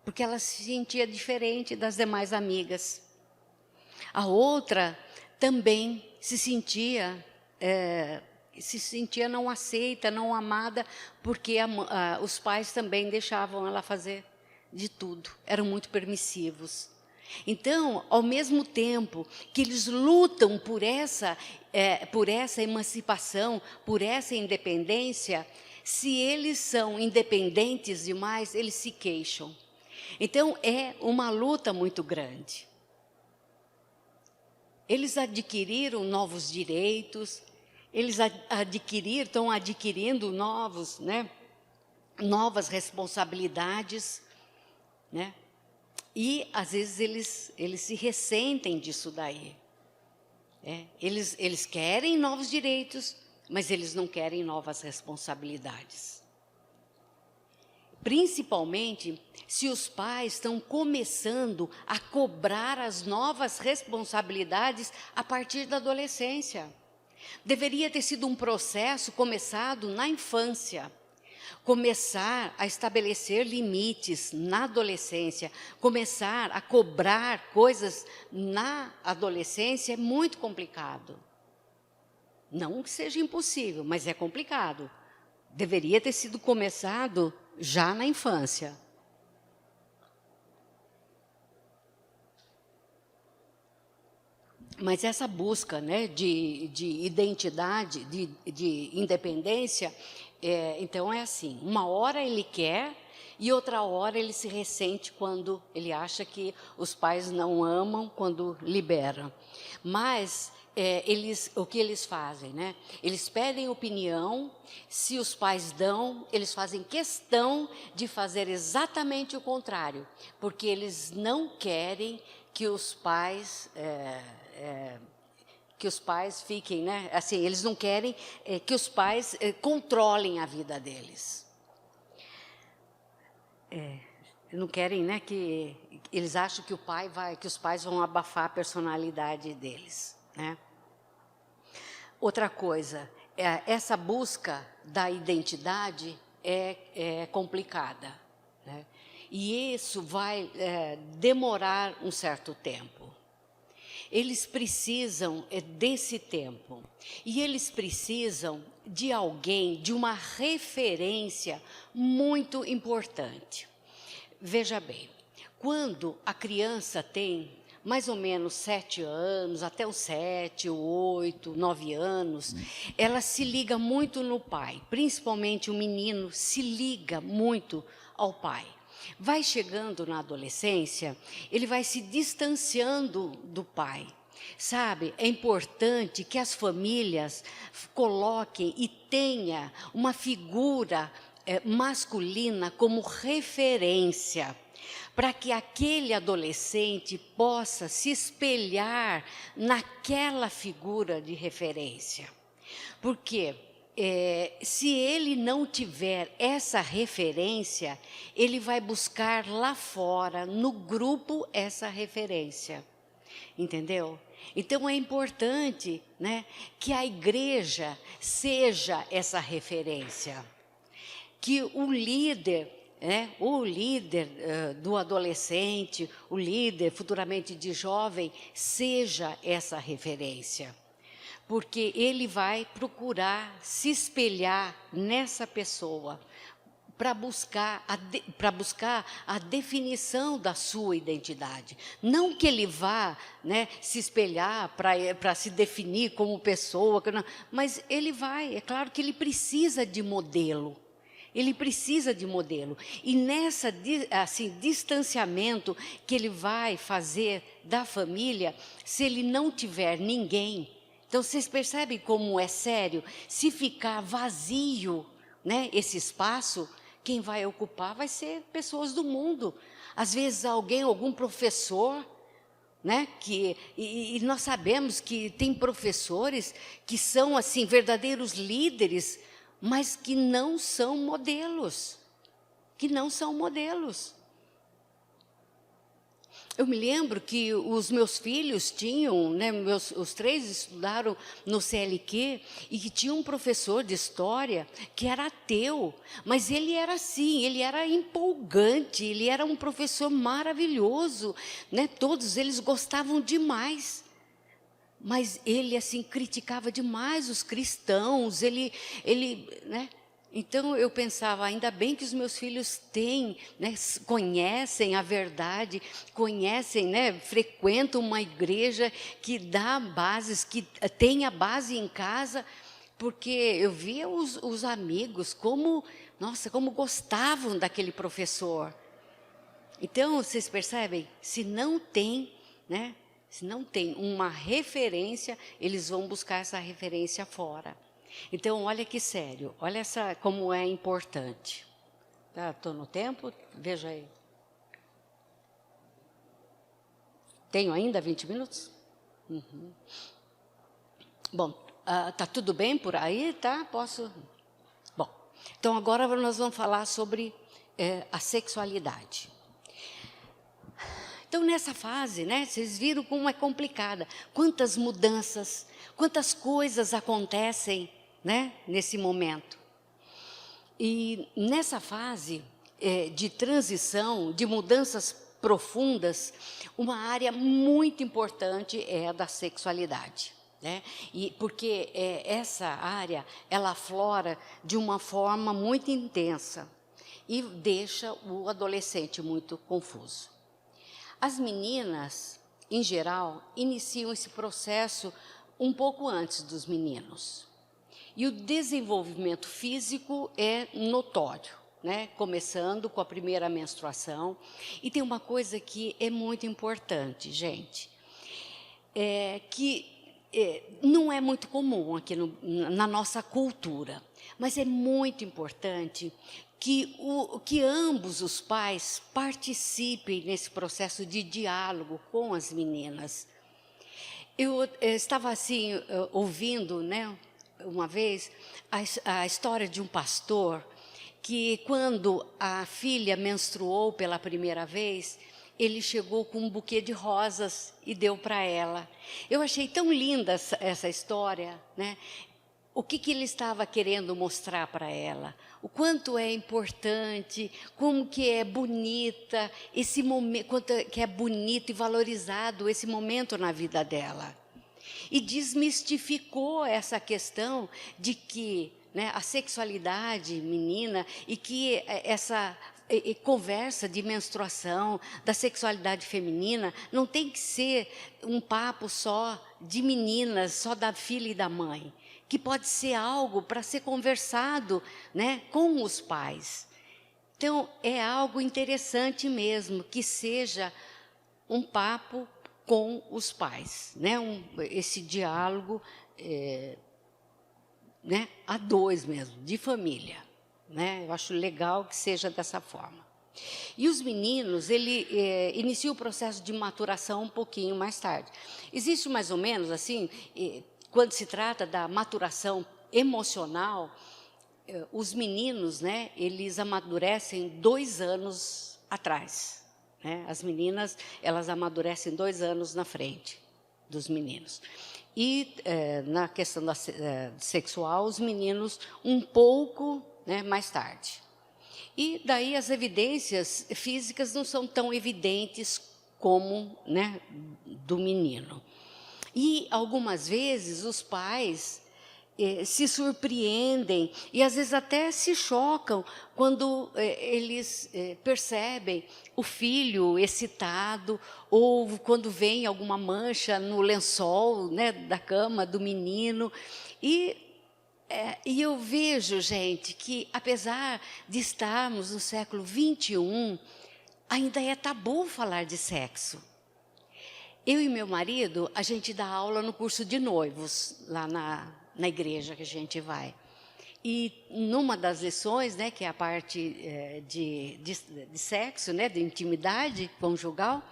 porque ela se sentia diferente das demais amigas. A outra também se sentia não aceita, não amada, porque os pais também deixavam ela fazer de tudo, eram muito permissivos. Então, ao mesmo tempo que eles lutam por essa emancipação, por essa independência, se eles são independentes demais, eles se queixam. Então, é uma luta muito grande. Eles adquiriram novos direitos, eles estão adquirindo novas responsabilidades, né? E, às vezes, eles se ressentem disso daí. Eles querem novos direitos, mas eles não querem novas responsabilidades. Principalmente se os pais estão começando a cobrar as novas responsabilidades a partir da adolescência. Deveria ter sido um processo começado na infância. Começar a estabelecer limites na adolescência, começar a cobrar coisas na adolescência é muito complicado. Não que seja impossível, mas é complicado. Deveria ter sido começado já na infância. Mas essa busca, né, de identidade, de independência, então é assim, uma hora ele quer e outra hora ele se ressente quando ele acha que os pais não amam quando liberam. Mas o que eles fazem, né? Eles pedem opinião, se os pais dão, eles fazem questão de fazer exatamente o contrário, porque eles não querem que os pais fiquem, né? Assim, eles não querem que os pais controlem a vida deles. Não querem, né? Que eles acham que os pais vão abafar a personalidade deles, né? Outra coisa, essa busca da identidade é complicada, né? E isso vai demorar um certo tempo. Eles precisam desse tempo. E eles precisam de alguém, de uma referência muito importante. Veja bem, quando a criança tem mais ou menos 7 anos, até os 7, 8, 9 anos, ela se liga muito no pai. Principalmente o menino se liga muito ao pai. Vai chegando na adolescência, ele vai se distanciando do pai. Sabe, é importante que as famílias coloquem e tenham uma figura masculina como referência, para que aquele adolescente possa se espelhar naquela figura de referência. Porque se ele não tiver essa referência, ele vai buscar lá fora, no grupo, essa referência. Entendeu? Então, é importante, né, que a igreja seja essa referência. Que o líder do adolescente, o líder futuramente de jovem, seja essa referência. Porque ele vai procurar se espelhar nessa pessoa, para buscar a definição da sua identidade. Não que ele vá, né, se espelhar para se definir como pessoa, mas ele vai, é claro que ele precisa de modelo. Ele precisa de modelo. E nessa distanciamento que ele vai fazer da família, se ele não tiver ninguém. Então, vocês percebem como é sério? Se ficar vazio, né, esse espaço, quem vai ocupar vai ser pessoas do mundo. Às vezes alguém, algum professor, né? E nós sabemos que tem professores que são assim verdadeiros líderes, mas que não são modelos. Que não são modelos. Eu me lembro que os meus filhos tinham, né, os 3 estudaram no CLQ, e que tinha um professor de história que era ateu, mas ele era assim, ele era empolgante, ele era um professor maravilhoso, né, todos eles gostavam demais. Mas ele assim criticava demais os cristãos, né? Então eu pensava, ainda bem que os meus filhos têm, né, conhecem a verdade, conhecem, né, frequentam uma igreja que dá bases, que tem a base em casa, porque eu via os amigos como, nossa, como gostavam daquele professor. Então vocês percebem, se não tem, né, se não tem uma referência, eles vão buscar essa referência fora. Então, olha que sério, olha como é importante. Estou no tempo? Veja aí. Tenho ainda 20 minutos? Uhum. Bom, tá tudo bem por aí, tá? Posso? Bom, então agora nós vamos falar sobre a sexualidade. Então, nessa fase, né, vocês viram como é complicada. Quantas mudanças, quantas coisas acontecem, né, nesse momento. E nessa fase de transição, de mudanças profundas, uma área muito importante é a da sexualidade. Né? Porque essa área, ela aflora de uma forma muito intensa e deixa o adolescente muito confuso. As meninas, em geral, iniciam esse processo um pouco antes dos meninos. E o desenvolvimento físico é notório, né? Começando com a primeira menstruação. E tem uma coisa que é muito importante, gente, que não é muito comum aqui na nossa cultura, mas é muito importante que ambos os pais participem nesse processo de diálogo com as meninas. Eu estava assim, ouvindo, né, uma vez, a história de um pastor que, quando a filha menstruou pela primeira vez, ele chegou com um buquê de rosas e deu para ela. Eu achei tão linda essa história, né? O que ele estava querendo mostrar para ela? O quanto é importante, como que é bonita esse momento, quanto que é bonito e valorizado esse momento na vida dela. E desmistificou essa questão de que, né, a sexualidade menina e que essa conversa de menstruação, da sexualidade feminina, não tem que ser um papo só de meninas, só da filha e da mãe, que pode ser algo para ser conversado, né, com os pais. Então, é algo interessante mesmo, que seja um papo com os pais, né? Esse diálogo né? A dois mesmo, de família. Né? Eu acho legal que seja dessa forma. E os meninos, ele inicia o processo de maturação um pouquinho mais tarde. Existe mais ou menos assim, quando se trata da maturação emocional, os meninos, né, eles amadurecem 2 anos atrás. Né? As meninas, elas amadurecem 2 anos na frente dos meninos. E na questão sexual, os meninos um pouco, né, mais tarde. E daí as evidências físicas não são tão evidentes como, né, do menino. E algumas vezes os pais se surpreendem e às vezes até se chocam quando eles percebem o filho excitado ou quando vem alguma mancha no lençol, né, da cama do menino. E eu vejo, gente, que apesar de estarmos no século XXI, ainda é tabu falar de sexo. Eu e meu marido, a gente dá aula no curso de noivos, lá na igreja que a gente vai. E numa das lições, né, que é a parte de sexo, né, de intimidade conjugal,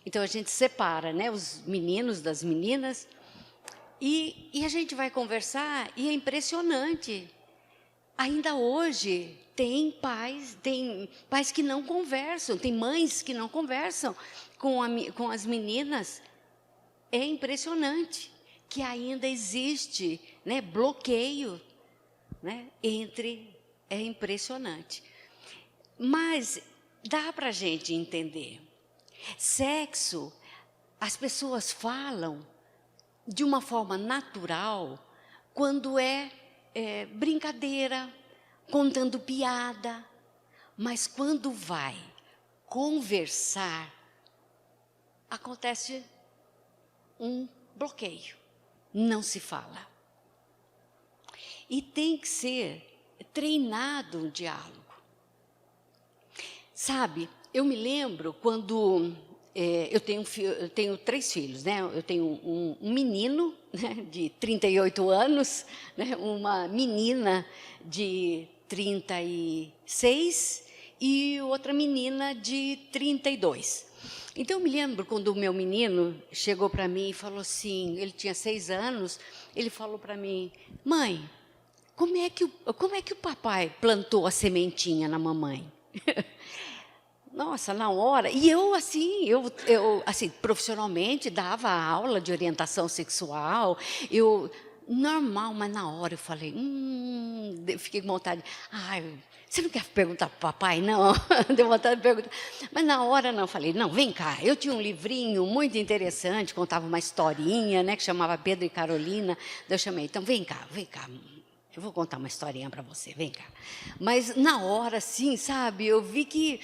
então a gente separa, né, os meninos das meninas, e a gente vai conversar, e é impressionante. Ainda hoje tem pais que não conversam, tem mães que não conversam com as meninas. É impressionante que ainda existe, né, bloqueio, né, é impressionante. Mas dá para a gente entender. Sexo, as pessoas falam de uma forma natural quando é brincadeira, contando piada, mas quando vai conversar, acontece um bloqueio, não se fala. E tem que ser treinado um diálogo. Sabe, eu me lembro quando eu tenho 3 filhos, né? Eu tenho um menino, né, de 38 anos, né, uma menina de 36 e outra menina de 32. Então, eu me lembro quando o meu menino chegou para mim e falou assim, ele tinha 6 anos, ele falou para mim, mãe, como é que o papai plantou a sementinha na mamãe? Nossa, na hora. E eu assim, profissionalmente dava aula de orientação sexual, normal, mas na hora eu falei, fiquei com vontade. Ai, você não quer perguntar para o papai, não? Deu vontade de perguntar. Mas na hora não, falei, não, vem cá. Eu tinha um livrinho muito interessante, contava uma historinha, né, que chamava Pedro e Carolina. Eu chamei, então vem cá. Eu vou contar uma historinha para você, vem cá. Mas na hora, sim, sabe, eu vi que,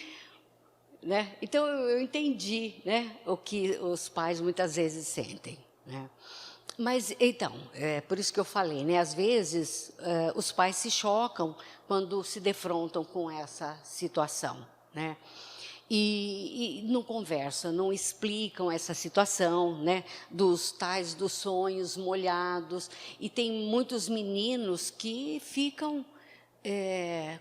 né, então eu entendi, né, o que os pais muitas vezes sentem, né. Mas, então, por isso que eu falei, né, às vezes os pais se chocam quando se defrontam com essa situação, né, e não conversam, não explicam essa situação, né, dos sonhos molhados, e tem muitos meninos que ficam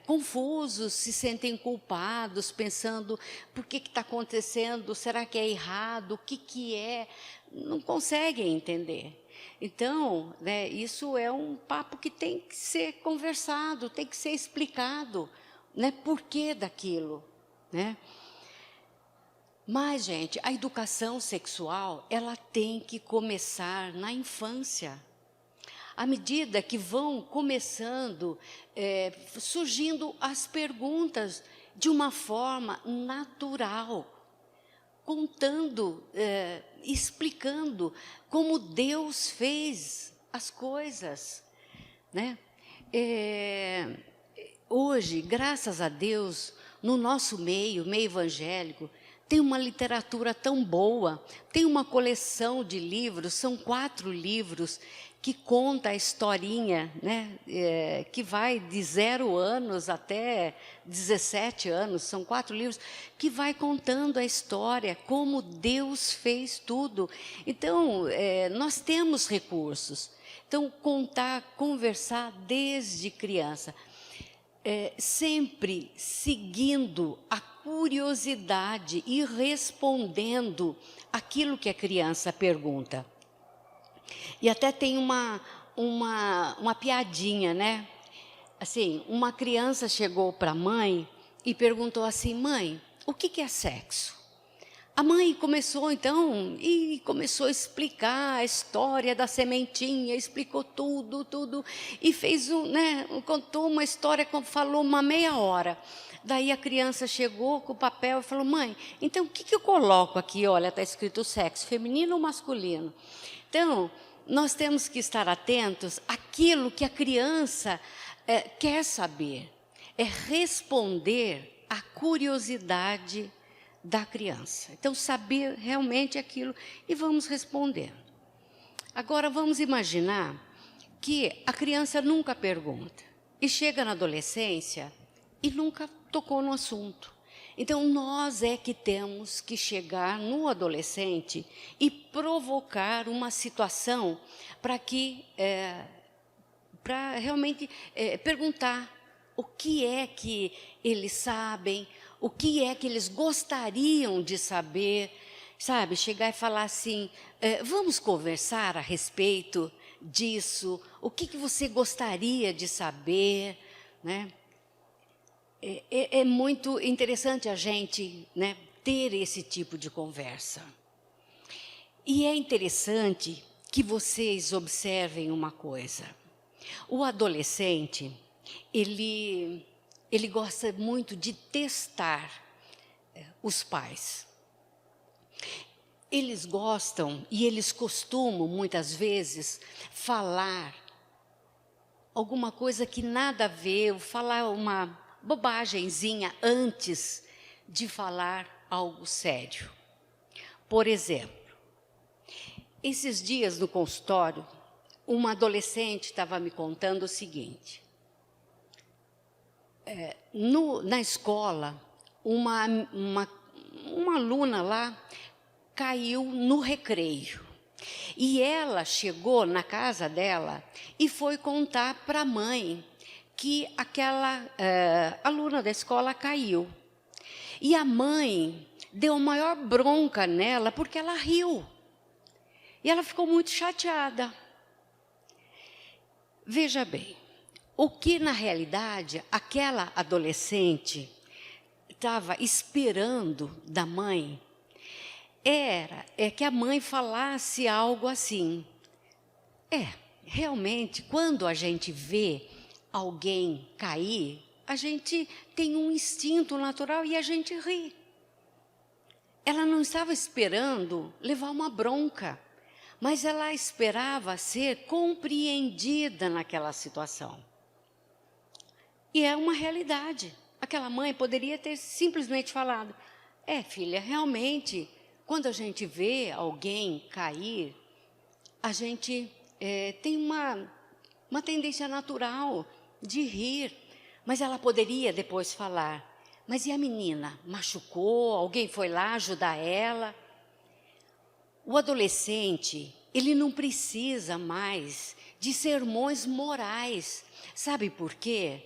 confusos, se sentem culpados, pensando, por que está acontecendo, será que é errado, o que é, não conseguem entender. Então, né, isso é um papo que tem que ser conversado, tem que ser explicado, né, por que daquilo, né? Mas, gente, a educação sexual, ela tem que começar na infância. À medida que vão começando, surgindo as perguntas de uma forma natural, contando, explicando como Deus fez as coisas, né? Hoje, graças a Deus, no nosso meio evangélico, tem uma literatura tão boa, tem uma coleção de livros, são 4 livros que conta a historinha, né, que vai de 0 anos até 17 anos, são 4 livros, que vai contando a história, como Deus fez tudo. Então, nós temos recursos. Então, conversar desde criança, sempre seguindo a curiosidade e respondendo aquilo que a criança pergunta. E até tem uma piadinha, né? Assim, uma criança chegou para a mãe e perguntou assim, mãe, o que é sexo? A mãe começou, então, começou a explicar a história da sementinha, explicou tudo, e contou uma história, falou uma meia hora. Daí a criança chegou com o papel e falou, mãe, então o que eu coloco aqui? Olha, está escrito sexo, feminino ou masculino? Então, nós temos que estar atentos àquilo que a criança quer saber, é responder à curiosidade da criança. Então, saber realmente aquilo e vamos respondendo. Agora, vamos imaginar que a criança nunca pergunta e chega na adolescência e nunca tocou no assunto. Então, nós que temos que chegar no adolescente e provocar uma situação para que para realmente perguntar o que é que eles sabem, o que é que eles gostariam de saber, sabe? Chegar e falar assim, vamos conversar a respeito disso, o que você gostaria de saber, né? É muito interessante a gente, né, ter esse tipo de conversa. E é interessante que vocês observem uma coisa. O adolescente, ele gosta muito de testar os pais. Eles gostam e eles costumam, muitas vezes, falar alguma coisa que nada a ver, ou falar uma bobagemzinha antes de falar algo sério. Por exemplo, esses dias no consultório, uma adolescente estava me contando o seguinte. Na escola, uma aluna lá caiu no recreio. E ela chegou na casa dela e foi contar para a mãe que aquela aluna da escola caiu. E a mãe deu maior bronca nela porque ela riu. E ela ficou muito chateada. Veja bem, o que na realidade aquela adolescente estava esperando da mãe é que a mãe falasse algo assim. Realmente, quando a gente vê alguém cair, a gente tem um instinto natural e a gente ri. Ela não estava esperando levar uma bronca, mas ela esperava ser compreendida naquela situação. E é uma realidade. Aquela mãe poderia ter simplesmente falado, filha, realmente, quando a gente vê alguém cair, a gente tem uma tendência natural de rir. Mas ela poderia depois falar, mas e a menina? Machucou? Alguém foi lá ajudar ela? O adolescente, ele não precisa mais de sermões morais. Sabe por quê?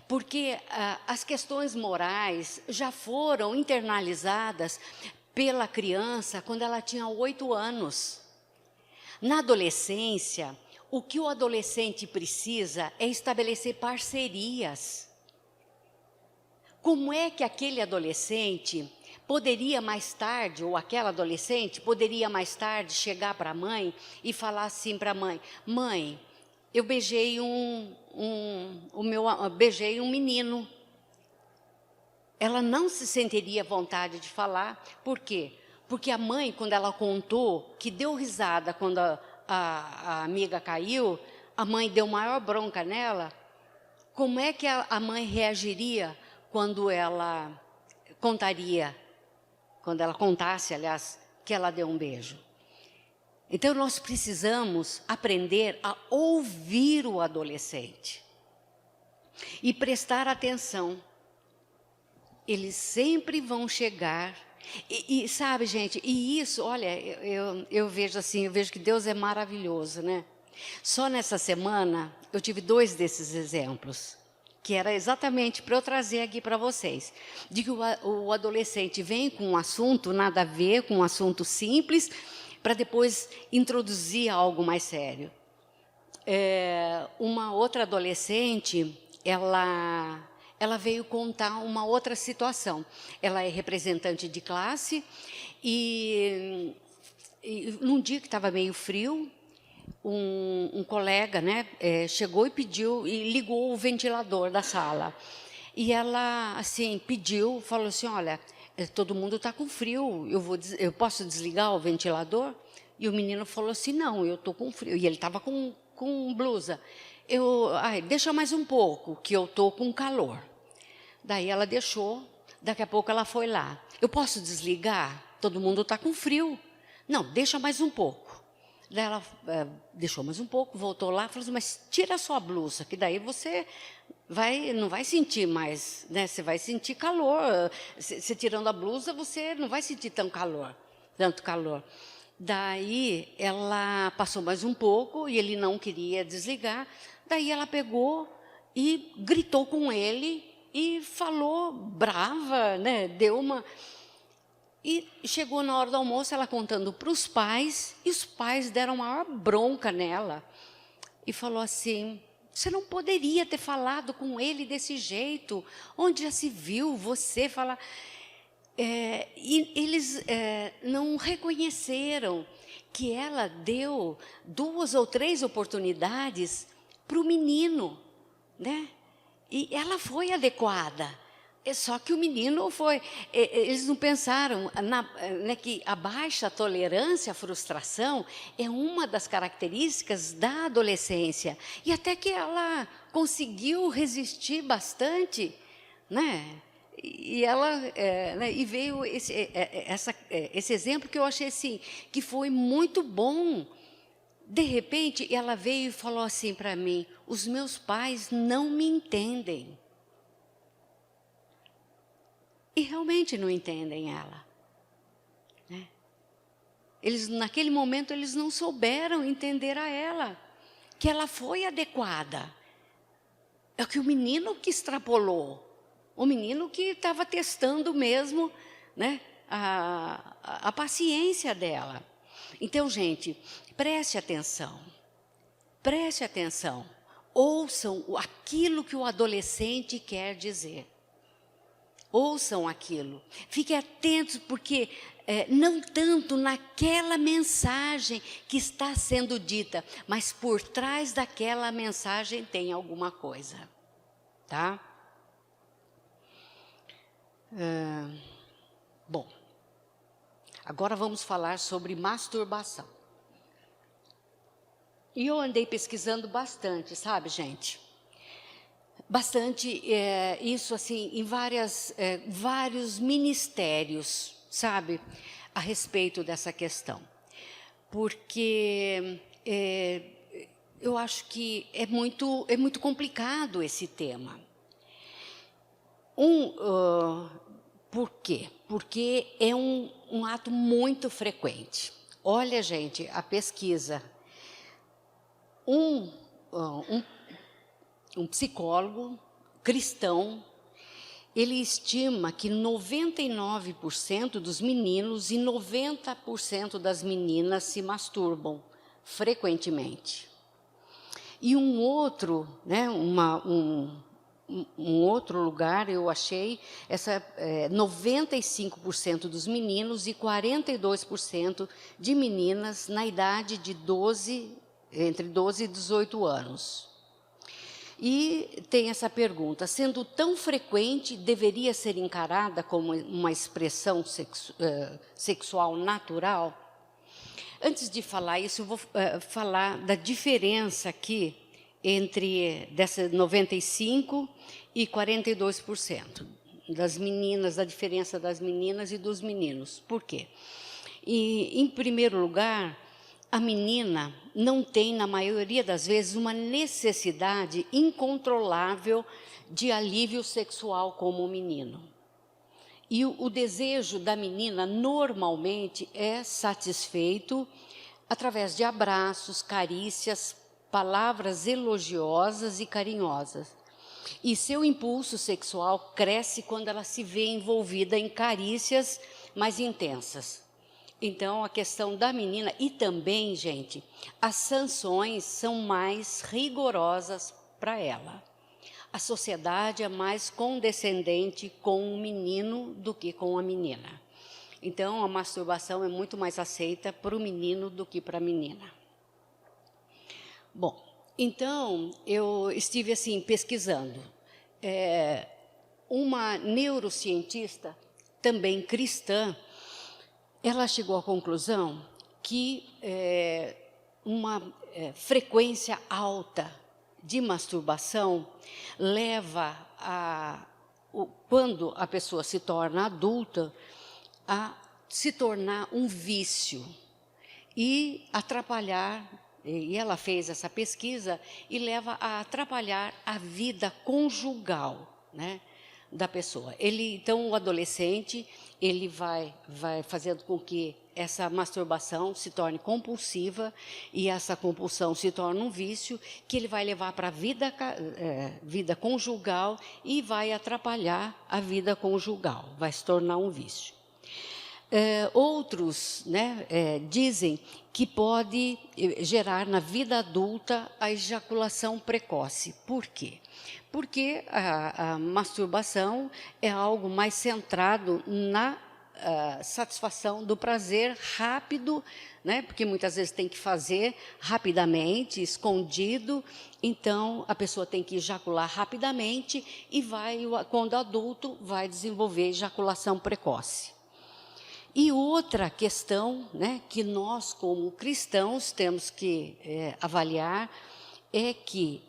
Porque as questões morais já foram internalizadas pela criança quando ela tinha 8 anos. Na adolescência, o que o adolescente precisa é estabelecer parcerias. Como é que aquele adolescente poderia mais tarde, ou aquela adolescente poderia mais tarde chegar para a mãe e falar assim para a mãe, mãe, eu beijei beijei um menino. Ela não se sentiria à vontade de falar. Por quê? Porque a mãe, quando ela contou que deu risada quando a amiga caiu, a mãe deu maior bronca nela. Como é que a mãe reagiria quando ela contasse, aliás, que ela deu um beijo? Então, nós precisamos aprender a ouvir o adolescente e prestar atenção. Eles sempre vão chegar. E sabe, gente, e isso, olha, eu vejo assim, eu vejo que Deus é maravilhoso, né? Só nessa semana, eu tive 2 desses exemplos, que era exatamente para eu trazer aqui para vocês. De que o adolescente vem com um assunto nada a ver, com um assunto simples, para depois introduzir algo mais sério. Uma outra adolescente, ela veio contar uma outra situação. Ela é representante de classe e num dia que estava meio frio, um colega, né, chegou e pediu e ligou o ventilador da sala. E ela assim pediu, falou assim, olha, todo mundo está com frio, eu posso desligar o ventilador? E o menino falou assim, não, eu estou com frio. E ele estava com blusa. Deixa mais um pouco, que eu estou com calor. Daí ela deixou, daqui a pouco ela foi lá. Eu posso desligar? Todo mundo está com frio. Não, deixa mais um pouco. Daí ela deixou mais um pouco, voltou lá, falou assim, mas tira a sua blusa, que daí você não vai sentir mais, né? Você vai sentir calor. Você tirando a blusa, você não vai sentir tanto calor. Daí ela passou mais um pouco e ele não queria desligar. Daí ela pegou e gritou com ele e falou brava, né? Deu uma... E chegou na hora do almoço, ela contando para os pais, e os pais deram uma maior bronca nela. E falou assim, você não poderia ter falado com ele desse jeito, onde já se viu você falar... e eles não reconheceram que ela deu 2 ou 3 oportunidades para o menino, né? E ela foi adequada. Só que o menino foi... Eles não pensaram né, que a baixa tolerância à frustração é uma das características da adolescência. E até que ela conseguiu resistir bastante, né? E ela né, e veio esse exemplo que eu achei assim, que foi muito bom. De repente, ela veio e falou assim para mim, os meus pais não me entendem. E realmente não entendem ela. Né? Naquele momento, eles não souberam entender a ela, que ela foi adequada. É que o menino que extrapolou, o menino que estava testando mesmo, né, a paciência dela. Então, gente, preste atenção, ouçam aquilo que o adolescente quer dizer. Ouçam aquilo, fiquem atentos, porque não tanto naquela mensagem que está sendo dita, mas por trás daquela mensagem tem alguma coisa, tá? Bom, agora vamos falar sobre masturbação. E eu andei pesquisando bastante, sabe, gente? Bastante, isso assim, em vários ministérios, sabe, a respeito dessa questão. Porque eu acho que é muito complicado esse tema. Por quê? Porque é um ato muito frequente. Olha, gente, a pesquisa. Um psicólogo cristão, ele estima que 99% dos meninos e 90% das meninas se masturbam frequentemente. E um outro, né, um outro lugar, eu achei, 95% dos meninos e 42% de meninas na idade de entre 12 e 18 anos. E tem essa pergunta, sendo tão frequente, deveria ser encarada como uma expressão sexual natural? Antes de falar isso, eu vou falar da diferença aqui entre dessa 95% e 42% das meninas, da diferença das meninas e dos meninos. Por quê? E, em primeiro lugar, a menina não tem, na maioria das vezes, uma necessidade incontrolável de alívio sexual como o menino. E o desejo da menina, normalmente, é satisfeito através de abraços, carícias, palavras elogiosas e carinhosas. E seu impulso sexual cresce quando ela se vê envolvida em carícias mais intensas. Então, a questão da menina, e também, gente, as sanções são mais rigorosas para ela. A sociedade é mais condescendente com o menino do que com a menina. Então, a masturbação é muito mais aceita para o menino do que para a menina. Bom, então, eu estive assim, pesquisando. Uma neurocientista, também cristã, ela chegou à conclusão que uma frequência alta de masturbação leva quando a pessoa se torna adulta, a se tornar um vício e atrapalhar, e ela fez essa pesquisa, e leva a atrapalhar a vida conjugal, né? da pessoa. Então, o adolescente, ele vai fazendo com que essa masturbação se torne compulsiva e essa compulsão se torne um vício que ele vai levar para a vida conjugal e vai atrapalhar a vida conjugal, vai se tornar um vício. Outros, né, dizem que pode gerar na vida adulta a ejaculação precoce. Por quê? Porque a masturbação é algo mais centrado na satisfação do prazer rápido, né? Porque muitas vezes tem que fazer rapidamente, escondido, então a pessoa tem que ejacular rapidamente e quando adulto, vai desenvolver ejaculação precoce. E outra questão, né, que nós, como cristãos, temos que avaliar é que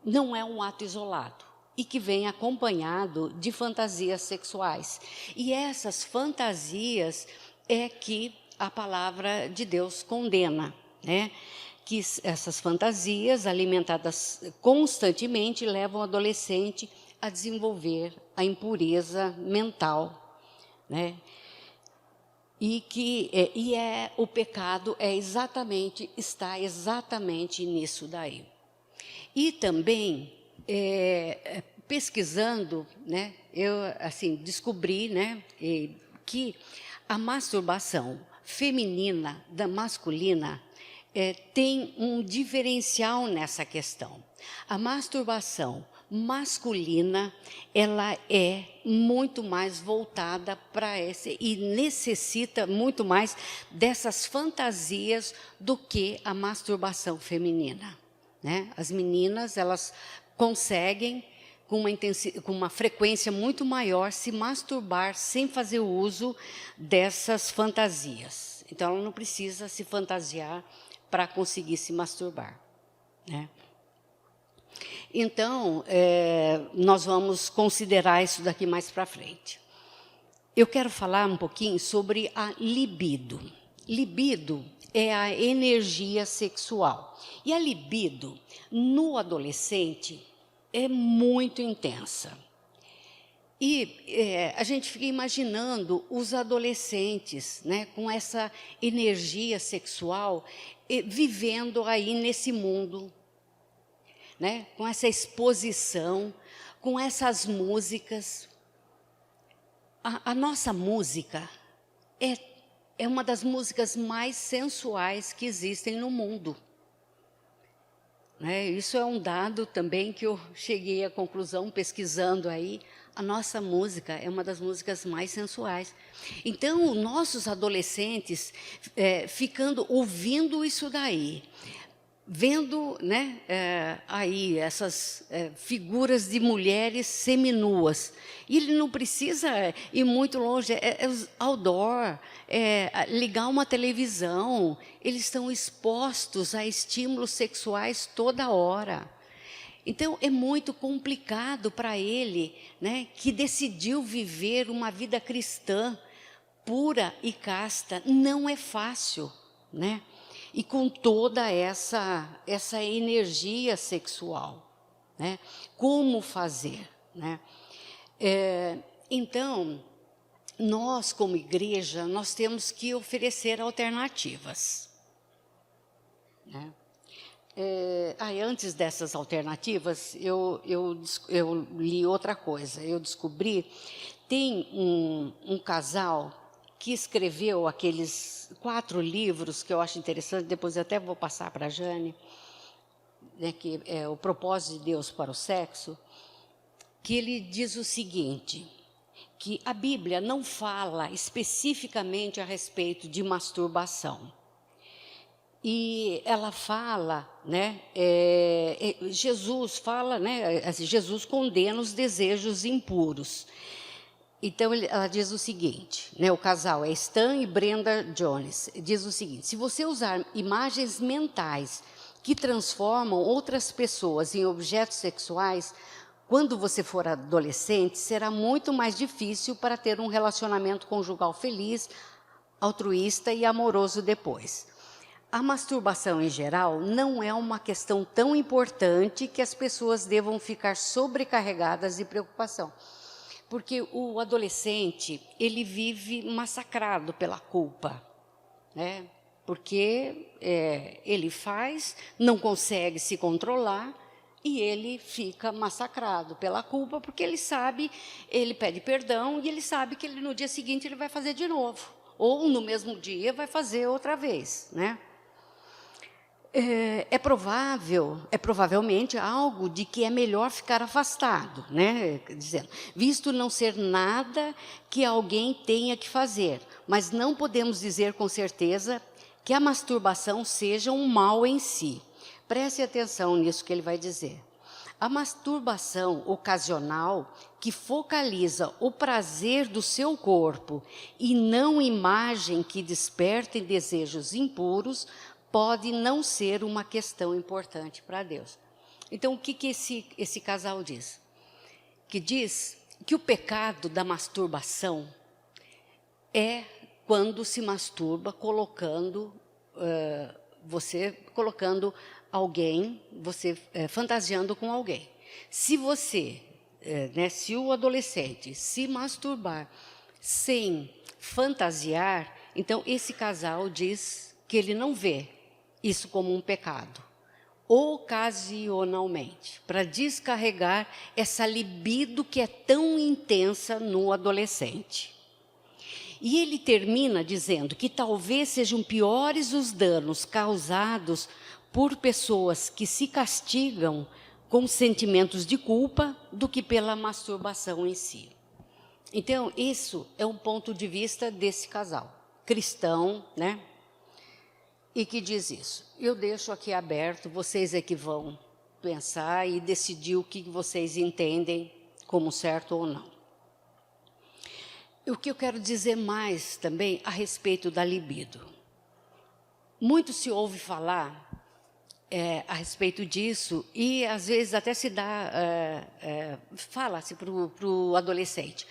não é um ato isolado e que vem acompanhado de fantasias sexuais. E essas fantasias é que a palavra de Deus condena, né? Que essas fantasias, alimentadas constantemente, levam o adolescente a desenvolver a impureza mental, né? O pecado está exatamente nisso daí. E também, pesquisando, né, eu assim, descobri, né, que a masturbação feminina da masculina tem um diferencial nessa questão. A masturbação masculina, ela é muito mais voltada para esse e necessita muito mais dessas fantasias do que a masturbação feminina, né? As meninas, elas conseguem com uma frequência muito maior se masturbar sem fazer uso dessas fantasias. Então ela não precisa se fantasiar para conseguir se masturbar, né? Então, nós vamos considerar isso daqui mais para frente. Eu quero falar um pouquinho sobre a libido. Libido é a energia sexual. E a libido, no adolescente, é muito intensa. E a gente fica imaginando os adolescentes, né, com essa energia sexual, vivendo aí nesse mundo, né, com essa exposição, com essas músicas. A nossa música é uma das músicas mais sensuais que existem no mundo. Né? Isso é um dado também que eu cheguei à conclusão pesquisando aí. A nossa música é uma das músicas mais sensuais. Então, nossos adolescentes ouvindo isso daí, vendo, né, aí essas figuras de mulheres seminuas. E ele não precisa ir muito longe, outdoor, ligar uma televisão. Eles estão expostos a estímulos sexuais toda hora. Então, é muito complicado para ele, né, que decidiu viver uma vida cristã pura e casta. Não é fácil, né? E com toda essa energia sexual, né? Como fazer, né? Então, nós como igreja, nós temos que oferecer alternativas, né? Antes dessas alternativas, eu li outra coisa. Eu descobri, tem um casal que escreveu aqueles 4 livros que eu acho interessante, depois eu até vou passar para a Jane, né, que é O Propósito de Deus para o Sexo, que ele diz o seguinte, que a Bíblia não fala especificamente a respeito de masturbação. E ela fala, né, Jesus fala, né, Jesus condena os desejos impuros. Então, ela diz o seguinte, né, o casal é Stan e Brenda Jones, diz o seguinte: se você usar imagens mentais que transformam outras pessoas em objetos sexuais, quando você for adolescente, será muito mais difícil para ter um relacionamento conjugal feliz, altruísta e amoroso depois. a masturbação em geral não é uma questão tão importante que as pessoas devam ficar sobrecarregadas de preocupação. Porque o adolescente, ele vive massacrado pela culpa, né? Porque ele faz, não consegue se controlar e ele fica massacrado pela culpa, porque ele sabe, ele pede perdão e ele sabe que no dia seguinte ele vai fazer de novo, ou no mesmo dia vai fazer outra vez, né? É provavelmente algo de que é melhor ficar afastado, né? Dizendo, visto não ser nada que alguém tenha que fazer, mas não podemos dizer com certeza que a masturbação seja um mal em si. Preste atenção nisso que ele vai dizer. A masturbação ocasional, que focaliza o prazer do seu corpo e não imagem que despertem desejos impuros, pode não ser uma questão importante para Deus. Então, o que esse casal diz? Que diz que o pecado da masturbação é quando se masturba colocando alguém, você fantasiando com alguém. Se você, se o adolescente se masturbar sem fantasiar, então esse casal diz que ele não vê isso como um pecado, ocasionalmente, para descarregar essa libido que é tão intensa no adolescente. E ele termina dizendo que talvez sejam piores os danos causados por pessoas que se castigam com sentimentos de culpa do que pela masturbação em si. Então, isso é um ponto de vista desse casal, cristão, né? E que diz isso. Eu deixo aqui aberto, vocês é que vão pensar e decidir o que vocês entendem como certo ou não. O que eu quero dizer mais também a respeito da libido. Muito se ouve falar a respeito disso e às vezes até se dá, fala-se para o adolescente,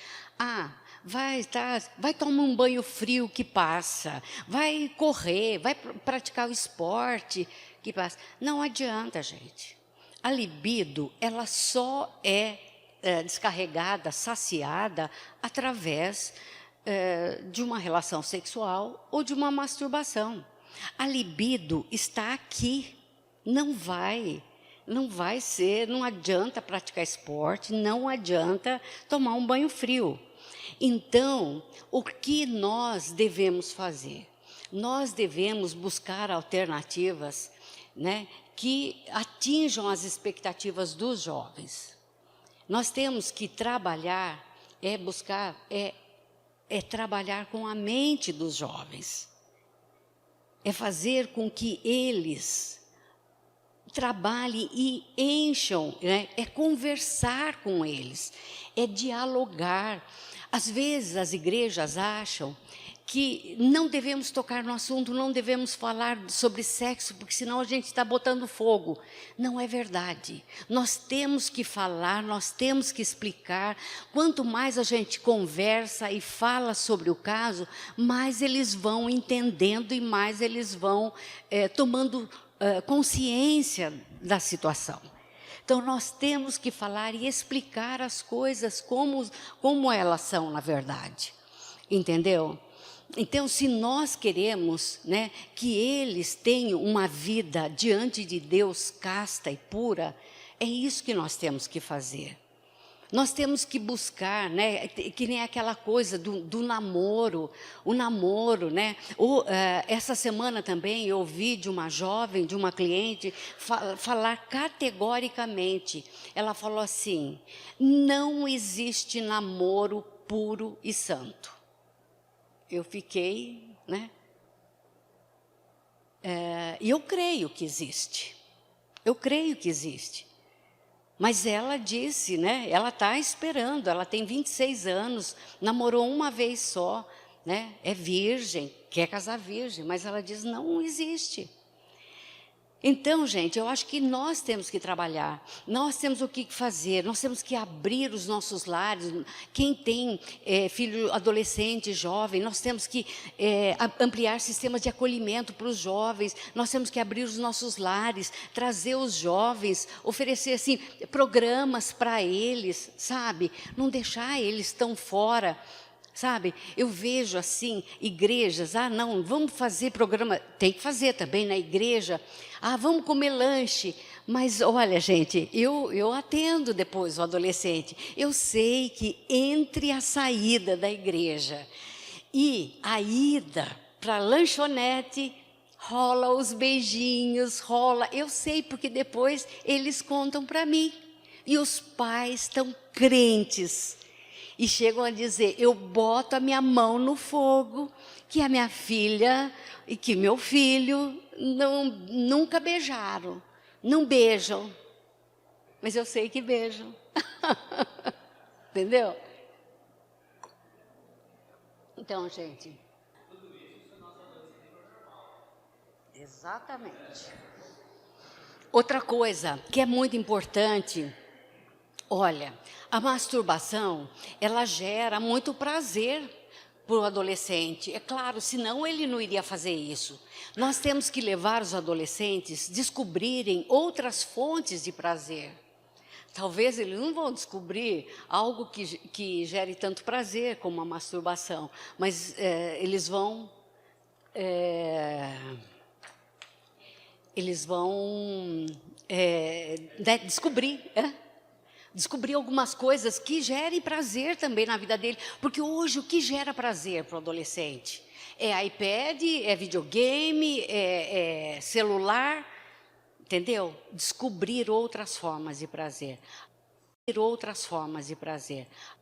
vai tomar um banho frio que passa, vai correr, vai praticar o esporte que passa. Não adianta, gente. A libido, ela só é descarregada, saciada, através de uma relação sexual ou de uma masturbação. A libido está aqui, não vai ser, não adianta praticar esporte, não adianta tomar um banho frio. Então, o que nós devemos fazer? Nós devemos buscar alternativas, né, que atinjam as expectativas dos jovens. Nós temos que trabalhar, trabalhar com a mente dos jovens. É fazer com que eles trabalhem e encham, né? É conversar com eles, é dialogar. Às vezes as igrejas acham que não devemos tocar no assunto, não devemos falar sobre sexo, porque senão a gente está botando fogo. Não é verdade. Nós temos que falar, nós temos que explicar. Quanto mais a gente conversa e fala sobre o caso, mais eles vão entendendo e mais eles vão tomando consciência da situação. Então, nós temos que falar e explicar as coisas como elas são, na verdade. Entendeu? Então, se nós queremos, né, que eles tenham uma vida diante de Deus casta e pura, é isso que nós temos que fazer. Nós temos que buscar, né, que nem aquela coisa do namoro, o namoro, né? Essa semana também eu ouvi de uma jovem, de uma cliente, falar categoricamente. Ela falou assim, não existe namoro puro e santo. Eu fiquei, né? E eu creio que existe. Eu creio que existe. Mas ela disse, né? Ela está esperando, ela tem 26 anos, namorou uma vez só, né? É virgem, quer casar virgem, mas ela diz, não existe. Então, gente, eu acho que nós temos que trabalhar, nós temos o que fazer, nós temos que abrir os nossos lares. Quem tem filho adolescente, jovem, nós temos que ampliar sistemas de acolhimento para os jovens, nós temos que abrir os nossos lares, trazer os jovens, oferecer assim, programas para eles, sabe? Não deixar eles tão fora. Sabe, eu vejo assim, igrejas, não, vamos fazer programa, tem que fazer também na igreja, vamos comer lanche, mas olha gente, eu atendo depois o adolescente, eu sei que entre a saída da igreja e a ida para a lanchonete, rola os beijinhos, eu sei porque depois eles contam para mim, e os pais estão crentes, e chegam a dizer, eu boto a minha mão no fogo, que a minha filha e que meu filho nunca beijaram. Não beijam, mas eu sei que beijam. Entendeu? Então, gente... Exatamente. Outra coisa que é muito importante... Olha, a masturbação, ela gera muito prazer para o adolescente. É claro, senão ele não iria fazer isso. Nós temos que levar os adolescentes a descobrirem outras fontes de prazer. Talvez eles não vão descobrir algo que gere tanto prazer como a masturbação, mas eles vão descobrir, descobrir algumas coisas que gerem prazer também na vida dele. Porque hoje o que gera prazer para o adolescente? É iPad, é videogame, é celular, entendeu? Descobrir outras formas de prazer.